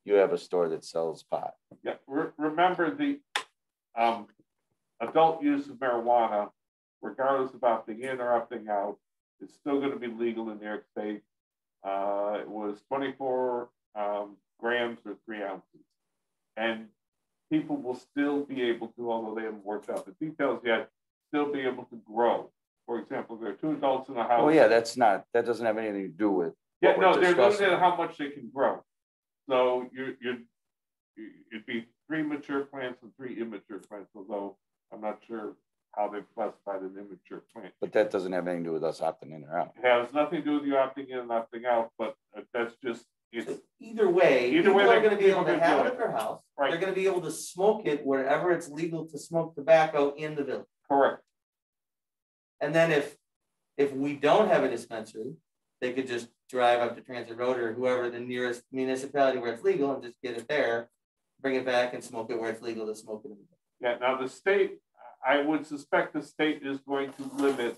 You have a store that sells pot. Yeah. Remember the adult use of marijuana, regardless of opting in or opting out, is still going to be legal in New York State. It was 24 grams or 3 ounces. And people will still be able to, although they haven't worked out the details yet, still be able to grow. For example, there are 2 adults in a house. Oh yeah, that doesn't have anything to do with. Yeah, no, they're limited at how much they can grow. So it'd be 3 mature plants and 3 immature plants, although I'm not sure how they've classified an immature plant. But that doesn't have anything to do with us opting in or out. It has nothing to do with you opting in and opting out, but that's just, either way, people are going to be able to have it at their house. Right. They're going to be able to smoke it wherever it's legal to smoke tobacco in the village. Correct. And then if we don't have a dispensary they could just drive up to Transit Road or whoever the nearest municipality where it's legal and just get it there, bring it back and smoke it where it's legal to smoke it. Yeah, now the state, I would suspect the state is going to limit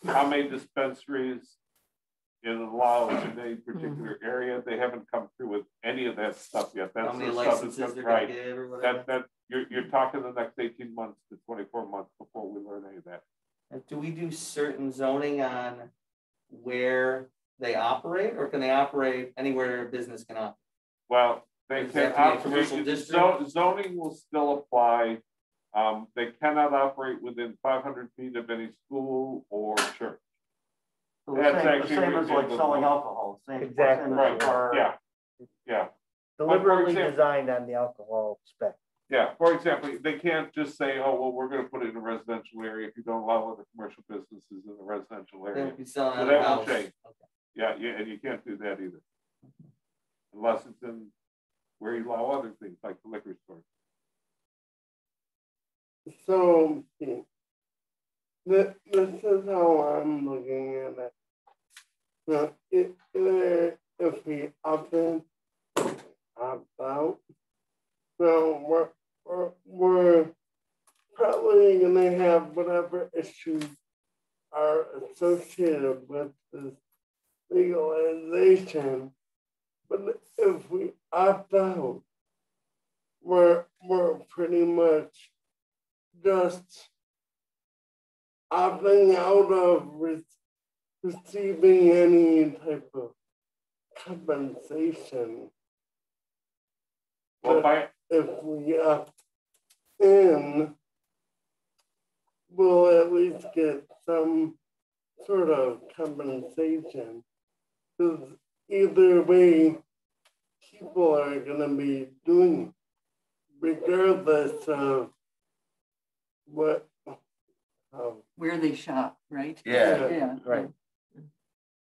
how many dispensaries it allows in a particular area. They haven't come through with any of that stuff yet. That's How many the stuff licenses that's they're right. gonna give or whatever. That you're talking the next 18 months to 24 months before we learn any of that. And do we do certain zoning on where they operate, or can they operate anywhere a business can operate? Well, they Does can that have to be a operate, commercial district? zoning will still apply. They cannot operate within 500 feet of any school or church. So That's the actually same as like ridiculous. selling alcohol. Same, Exactly. same as Right, bar. yeah, yeah. Deliberately example- designed on the alcohol spec. Yeah, for example, they can't just say, oh, well, we're gonna put it in a residential area if you don't allow other commercial businesses in the residential They area. would be selling So out of that will house. change. Yeah, and you can't do that either. Unless it's in where you allow other things like the liquor store. So this is how I'm looking at it. Now, if we opt in, opt out, so we're probably gonna have whatever issues are associated with this legalization. But if we opt out, we're pretty much just opting out of receiving any type of compensation. Well, But if we opt in, we'll at least get some sort of compensation. Because either way, people are going to be doing it, regardless of what. Where they shop, right? Yeah. Right.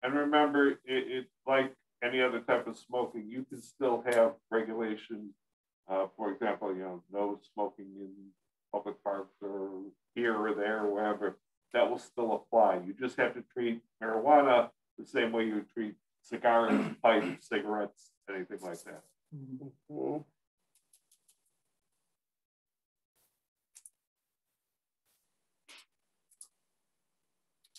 And remember, it's like any other type of smoking, you can still have regulations. For example, no smoking in public parks or here or there or wherever. That will still apply. You just have to treat marijuana the same way you treat cigars, pipes, cigarettes, anything like that. Mm-hmm.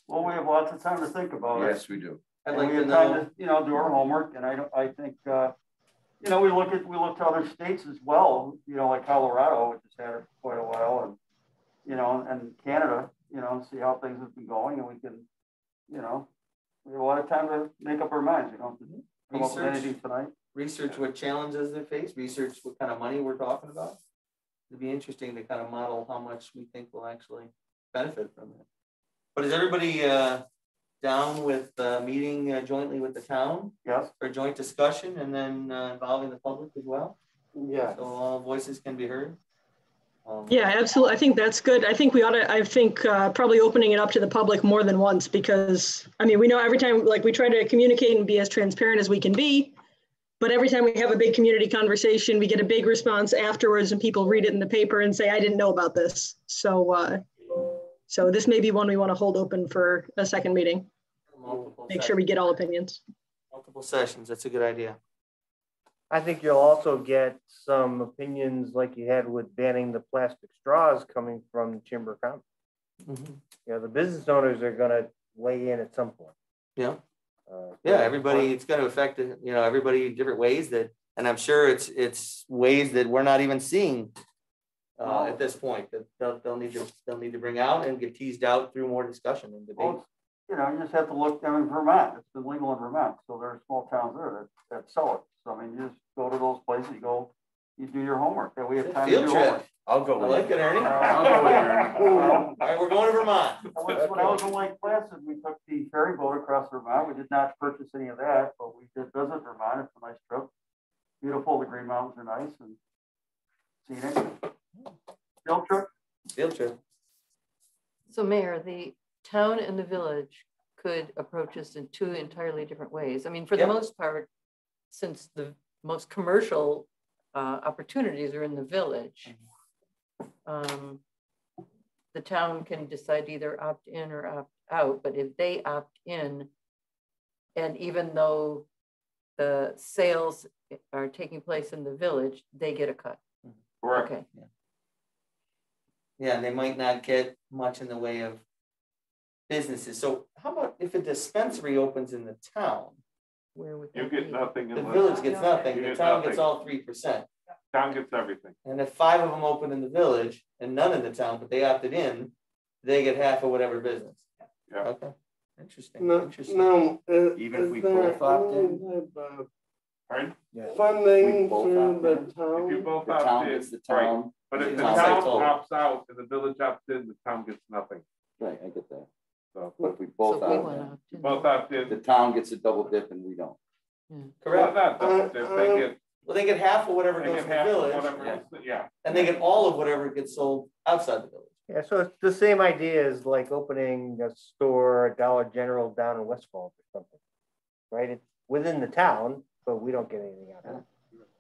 Well, we have lots of time to think about it. Yes, we do. And we have time to, do our homework, and I think, we look to other states as well, like Colorado, which has had it for quite a while, and Canada, see how things have been going, and we can, we have a lot of time to make up our minds, come up with anything tonight. Research what challenges they face, research what kind of money we're talking about. It'd be interesting to kind of model how much we think will actually benefit from it. But is everybody down with meeting jointly with the town? Yes. For a joint discussion and then involving the public as well? Yeah. So all voices can be heard? Yeah, absolutely. I think that's good. I think we ought to, probably opening it up to the public more than once, because, we know every time, we try to communicate and be as transparent as we can be, but every time we have a big community conversation, we get a big response afterwards and people read it in the paper and say, I didn't know about this. So this may be one we want to hold open for a second meeting. Make sure we get all opinions. Multiple sessions, that's a good idea. I think you'll also get some opinions like you had with banning the plastic straws coming from the Chamber of Commerce. Mm-hmm. The business owners are going to weigh in at some point. Yeah. Everybody, it's going to affect, everybody in different ways and I'm sure it's ways that we're not even seeing at this point that they'll need to bring out and get teased out through more discussion and debate. Well, you just have to look down in Vermont. It's been legal in Vermont, so there are small towns there that sell it. So you just go to those places, you do your homework. That we have time Field to do trip. homework. I'll go with it, Ernie. I'll go with Ernie. All right, we're going to Vermont. When I was in Lake Placid, we took the ferry boat across Vermont. We did not purchase any of that, but we did visit Vermont. It's a nice trip. Beautiful. The Green Mountains are nice and scenic. Field trip. Field trip. So Mayor, the town and the village could approach us in two entirely different ways. For the most part, since the most commercial opportunities are in the village, the town can decide to either opt in or opt out. But if they opt in, And even though the sales are taking place in the village, they get a cut. Correct. Okay. Yeah, and they might not get much in the way of businesses. So how about if a dispensary opens in the town? Where would You that get be? nothing. The unless- village gets nothing, You the get town gets nothing. all 3%. Town gets everything. And if 5 of them open in the village and none in the town, but they opted in, they get half of whatever business. Yeah. Okay. Interesting. No, Interesting. no. Even if we both opt in? Right? Funding We both through opt the in? If you town. both The opt town in, gets the right. town. But if the town town gets all. opts out and the village opts in, the town gets nothing. Right, I get that. So But if we So both if we opt went in, out. you both opt the in. town gets a double dip and we don't. Correct. Well, not double dip, they get. Well, they get half of whatever They goes get to the half of village, whatever, yeah. and they get all of whatever gets sold outside the village. Yeah, so it's the same idea as like opening a store, a Dollar General down in Westfall or something, right? It's within the town, but we don't get anything out of it.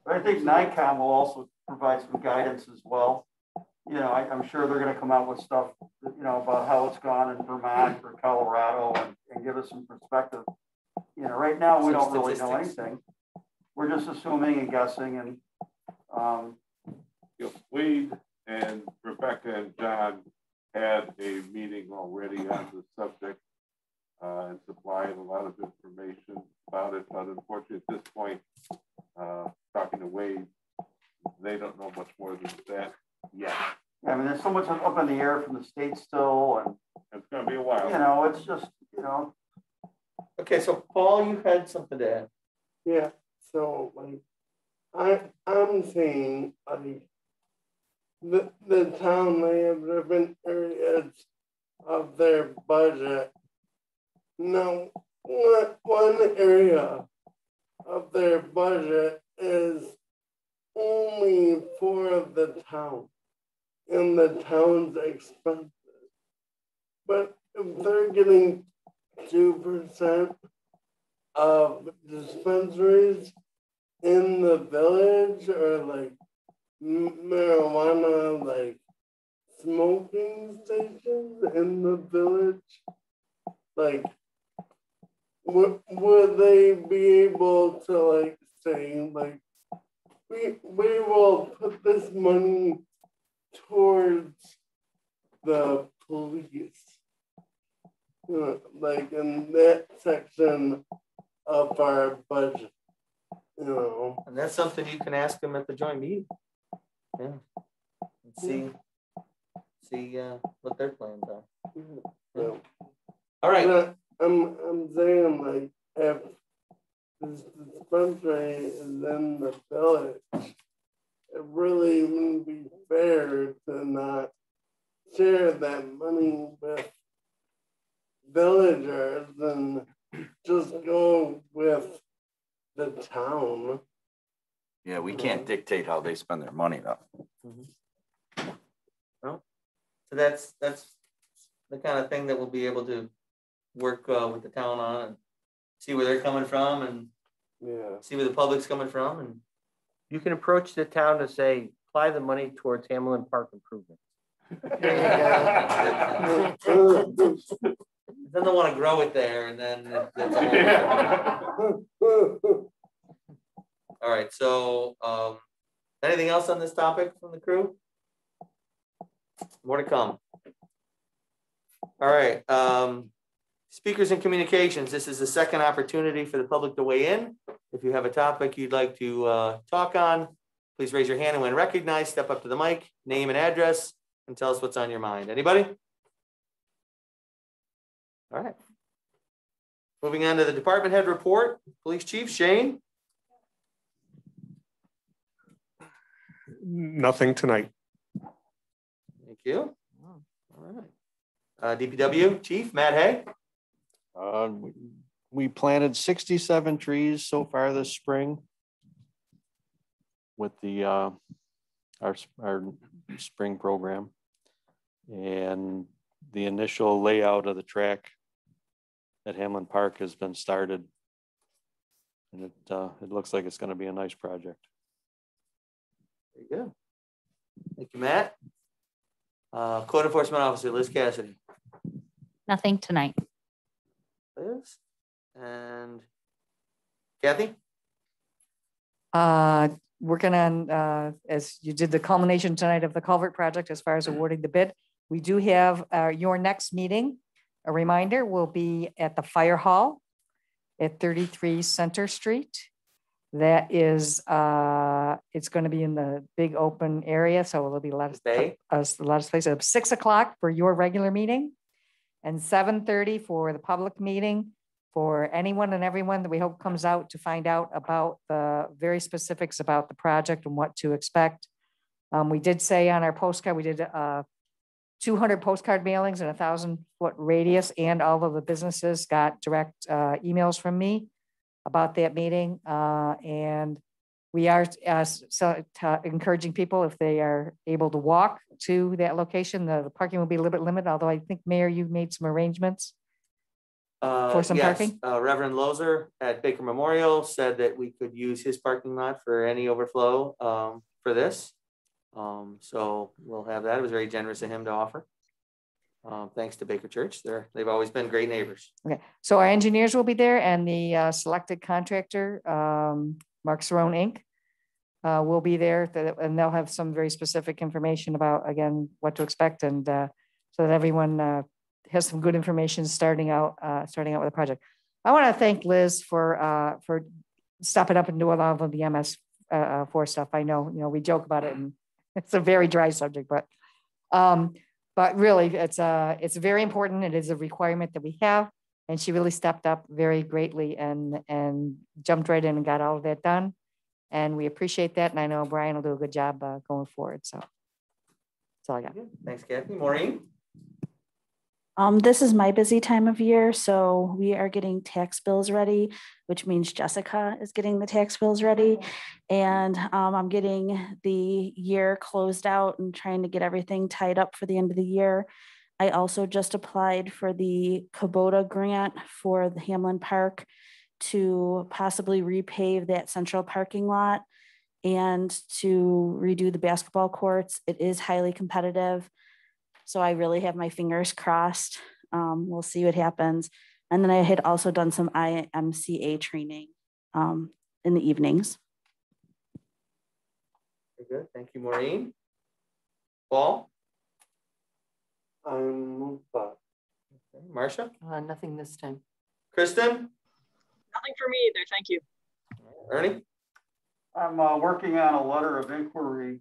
But I think NICOM will also provide some guidance as well. You know, I'm sure they're gonna come out with stuff, you know, about how it's gone in Vermont or Colorado and give us some perspective. You know, right now, we Some don't really know statistics. anything. We're just assuming and guessing and, You know, Wade and Rebecca and John had a meeting already on the subject and supplied a lot of information about it. But unfortunately, at this point, talking to Wade, they don't know much more than that yet. I mean, there's so much up in the air from the state still, and It's gonna be a while. you know, it's just, you know. Okay, so Paul, you had something to add. Yeah, so like, I'm saying like, the town may have different areas of their budget. Now, one area of their budget is only for the town and the town's expenses. But if they're getting 2% of dispensaries in the village, or like marijuana, like smoking stations in the village, like would they be able to like say like we will put this money towards the police, like in that section of our budget, you know. And that's something you can ask them at the joint meeting. Yeah. And see what their plans are. Yeah. All right. But I'm saying like if this dispensary is in the village, it really wouldn't be fair to not share that money with villagers and just go with the town. Yeah, we can't dictate how they spend their money though. Well, so that's the kind of thing that we'll be able to work with the town on and see where they're coming from and see where the public's coming from. And You can approach the town to say, apply the money towards Hamlin Park improvement. then they'll want to grow it there, and then that's all right. So, anything else on this topic from the crew? More to come. All right. Speakers and communications. This is the second opportunity for the public to weigh in. If you have a topic you'd like to talk on, please raise your hand, and when recognized, step up to the mic, name and address, and tell us what's on your mind. Anybody? All right. Moving on to the department head report. Police Chief Shane. Nothing tonight. Thank you. All right. DPW Chief Matt Hay. We planted 67 trees so far this spring with the our spring program, and the initial layout of the track at Hamlin Park has been started, and it looks like it's going to be a nice project. Very good. Thank you, Matt. Code Enforcement Officer Liz Cassidy. Nothing tonight. Liz. And Kathy? Working on, as you did the culmination tonight of the culvert project, as far as awarding the bid, we do have your next meeting. A reminder will be at the fire hall at 33 Center Street. That is, it's going to be in the big open area, so it'll be a lot of space. 6 o'clock for your regular meeting, and 7:30 for the public meeting. For anyone and everyone that we hope comes out to find out about the very specifics about the project and what to expect. We did say on our postcard, we did 200 postcard mailings in a 1,000-foot radius, and all of the businesses got direct emails from me about that meeting. And we are encouraging people, if they are able to walk to that location, the parking will be a little bit limited, although I think, Mayor, you made some arrangements for some parking? Reverend Lozer at Baker Memorial said that we could use his parking lot for any overflow for this. So we'll have that. It was very generous of him to offer. Thanks to Baker Church. They've always been great neighbors. Okay, so our engineers will be there, and the selected contractor, Mark Cerrone Inc., will be there, and they'll have some very specific information about, again, what to expect, and so that everyone has some good information starting out with the project. I want to thank Liz for stepping up and doing a lot of the MS4 stuff. I know, we joke about it, and it's a very dry subject, but really it's very important. It is a requirement that we have, and she really stepped up very greatly and jumped right in and got all of that done. And we appreciate that. And I know Brian will do a good job going forward. So that's all I got. Thanks, Kathy. Maureen? This is my busy time of year, so we are getting tax bills ready, which means Jessica is getting the tax bills ready. And I'm getting the year closed out and trying to get everything tied up for the end of the year. I also just applied for the Kubota grant for the Hamlin Park to possibly repave that central parking lot and to redo the basketball courts. It is highly competitive. So I really have my fingers crossed. We'll see what happens. And then I had also done some IMCA training in the evenings. Very good. Thank you, Maureen. Paul? Marcia? Nothing this time. Kristen? Nothing for me either. Thank you. Ernie? I'm working on a letter of inquiry,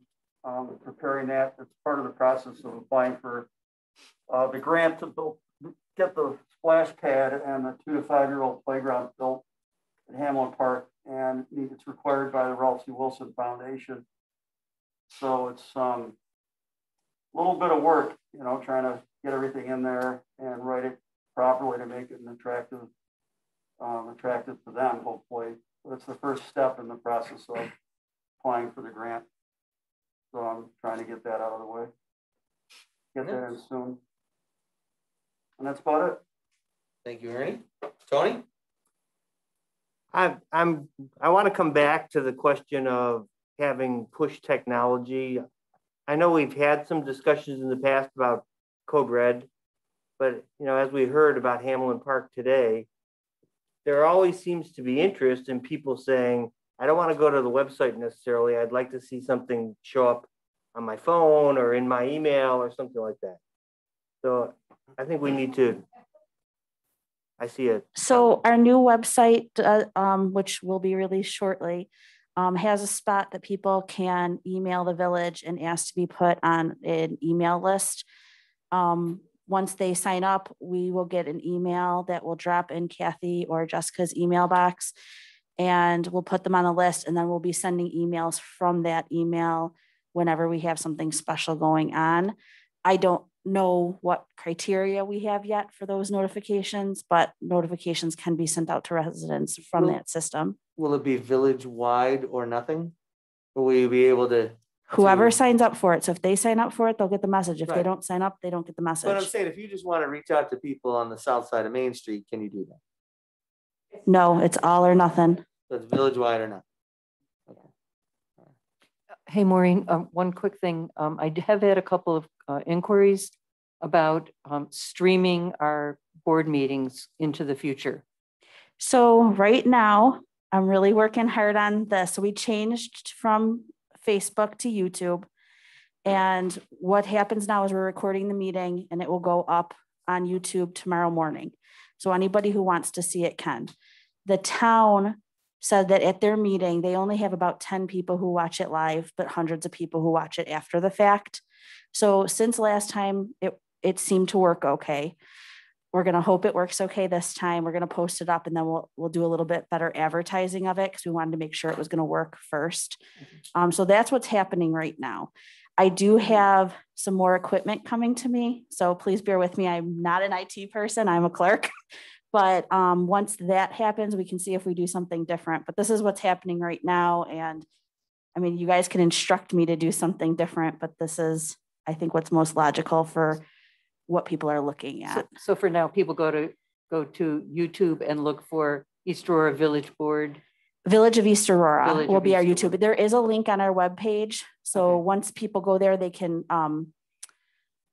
preparing that. It's part of the process of applying for the grant to get the splash pad and the 2 to 5 year old playground built at Hamlin Park, and it's required by the Ralph C. Wilson Foundation. So it's a little bit of work, trying to get everything in there and write it properly to make it attractive to them, hopefully. But it's the first step in the process of applying for the grant. So I'm trying to get that out of the way. Get that in soon. And that's about it. Thank you, Ernie. Tony? I want to come back to the question of having push technology. I know we've had some discussions in the past about Code Red, but as we heard about Hamlin Park today, there always seems to be interest in people saying, I don't want to go to the website necessarily. I'd like to see something show up on my phone or in my email or something like that. So I think we need to, I see it. So our new website, which will be released shortly, has a spot that people can email the village and ask to be put on an email list. Once they sign up, we will get an email that will drop in Kathy or Jessica's email box, and we'll put them on the list, and then we'll be sending emails from that email whenever we have something special going on. I don't know what criteria we have yet for those notifications, but notifications can be sent out to residents from that system. Will it be village-wide or nothing? Will we be able to? Whoever signs up for it. So if they sign up for it, they'll get the message. If they Right. don't sign up, they don't get the message. But I'm saying, if you just want to reach out to people on the south side of Main Street, can you do that? No, it's all or nothing. So it's village-wide or not? Hey, Maureen, one quick thing. I have had a couple of inquiries about streaming our board meetings into the future. So right now, I'm really working hard on this. So we changed from Facebook to YouTube. And what happens now is we're recording the meeting and it will go up on YouTube tomorrow morning. So anybody who wants to see it can. The town said that at their meeting, they only have about 10 people who watch it live, but hundreds of people who watch it after the fact. So since last time, it seemed to work okay. We're going to hope it works okay this time. We're going to post it up and then we'll do a little bit better advertising of it because we wanted to make sure it was going to work first. So that's what's happening right now. I do have some more equipment coming to me, so please bear with me. I'm not an IT person, I'm a clerk. But once that happens, we can see if we do something different. But this is what's happening right now. And I mean, you guys can instruct me to do something different, but this is, I think, what's most logical for what people are looking at. So for now, people go to YouTube and look for East Aurora Village Board. Village of East Aurora Village will of be our East YouTube. Aurora. There is a link on our webpage. So Okay. once people go there, they can,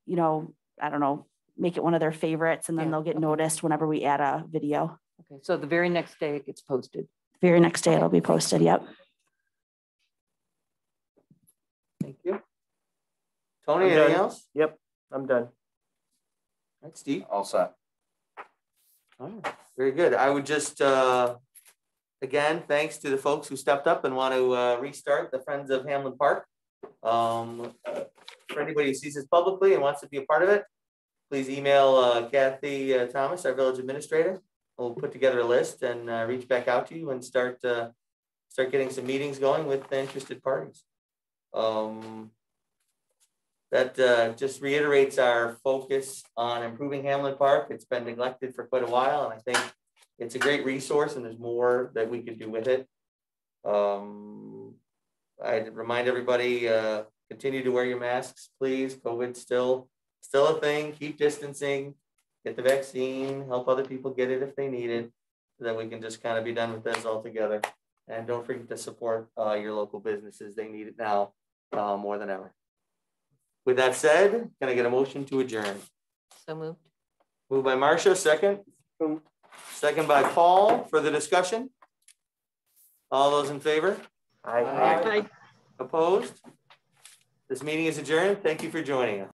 you know, I don't know, make it one of their favorites and then Yeah, they'll get okay. noticed whenever we add a video. Okay, so the very next day it gets posted. Very next day it'll be posted, yep. Thank you. Tony, I'm anything done. else? Yep, I'm done. All right, Steve. All set. All right, very good. I would just, again, thanks to the folks who stepped up and want to restart the Friends of Hamlin Park. For anybody who sees this publicly and wants to be a part of it, please email Kathy Thomas, our village administrator. We'll put together a list and reach back out to you and start getting some meetings going with the interested parties. That just reiterates our focus on improving Hamlin Park. It's been neglected for quite a while, and I think it's a great resource and there's more that we could do with it. I'd remind everybody, continue to wear your masks, please. COVID's still a thing. Keep distancing, get the vaccine, help other people get it if they need it, so that we can just kind of be done with this altogether. And don't forget to support your local businesses. They need it now more than ever. With that said, can I get a motion to adjourn? So moved. Moved by Marcia, second. Second by Paul. Further discussion? All those in favor? Aye. Aye. Opposed? This meeting is adjourned. Thank you for joining us.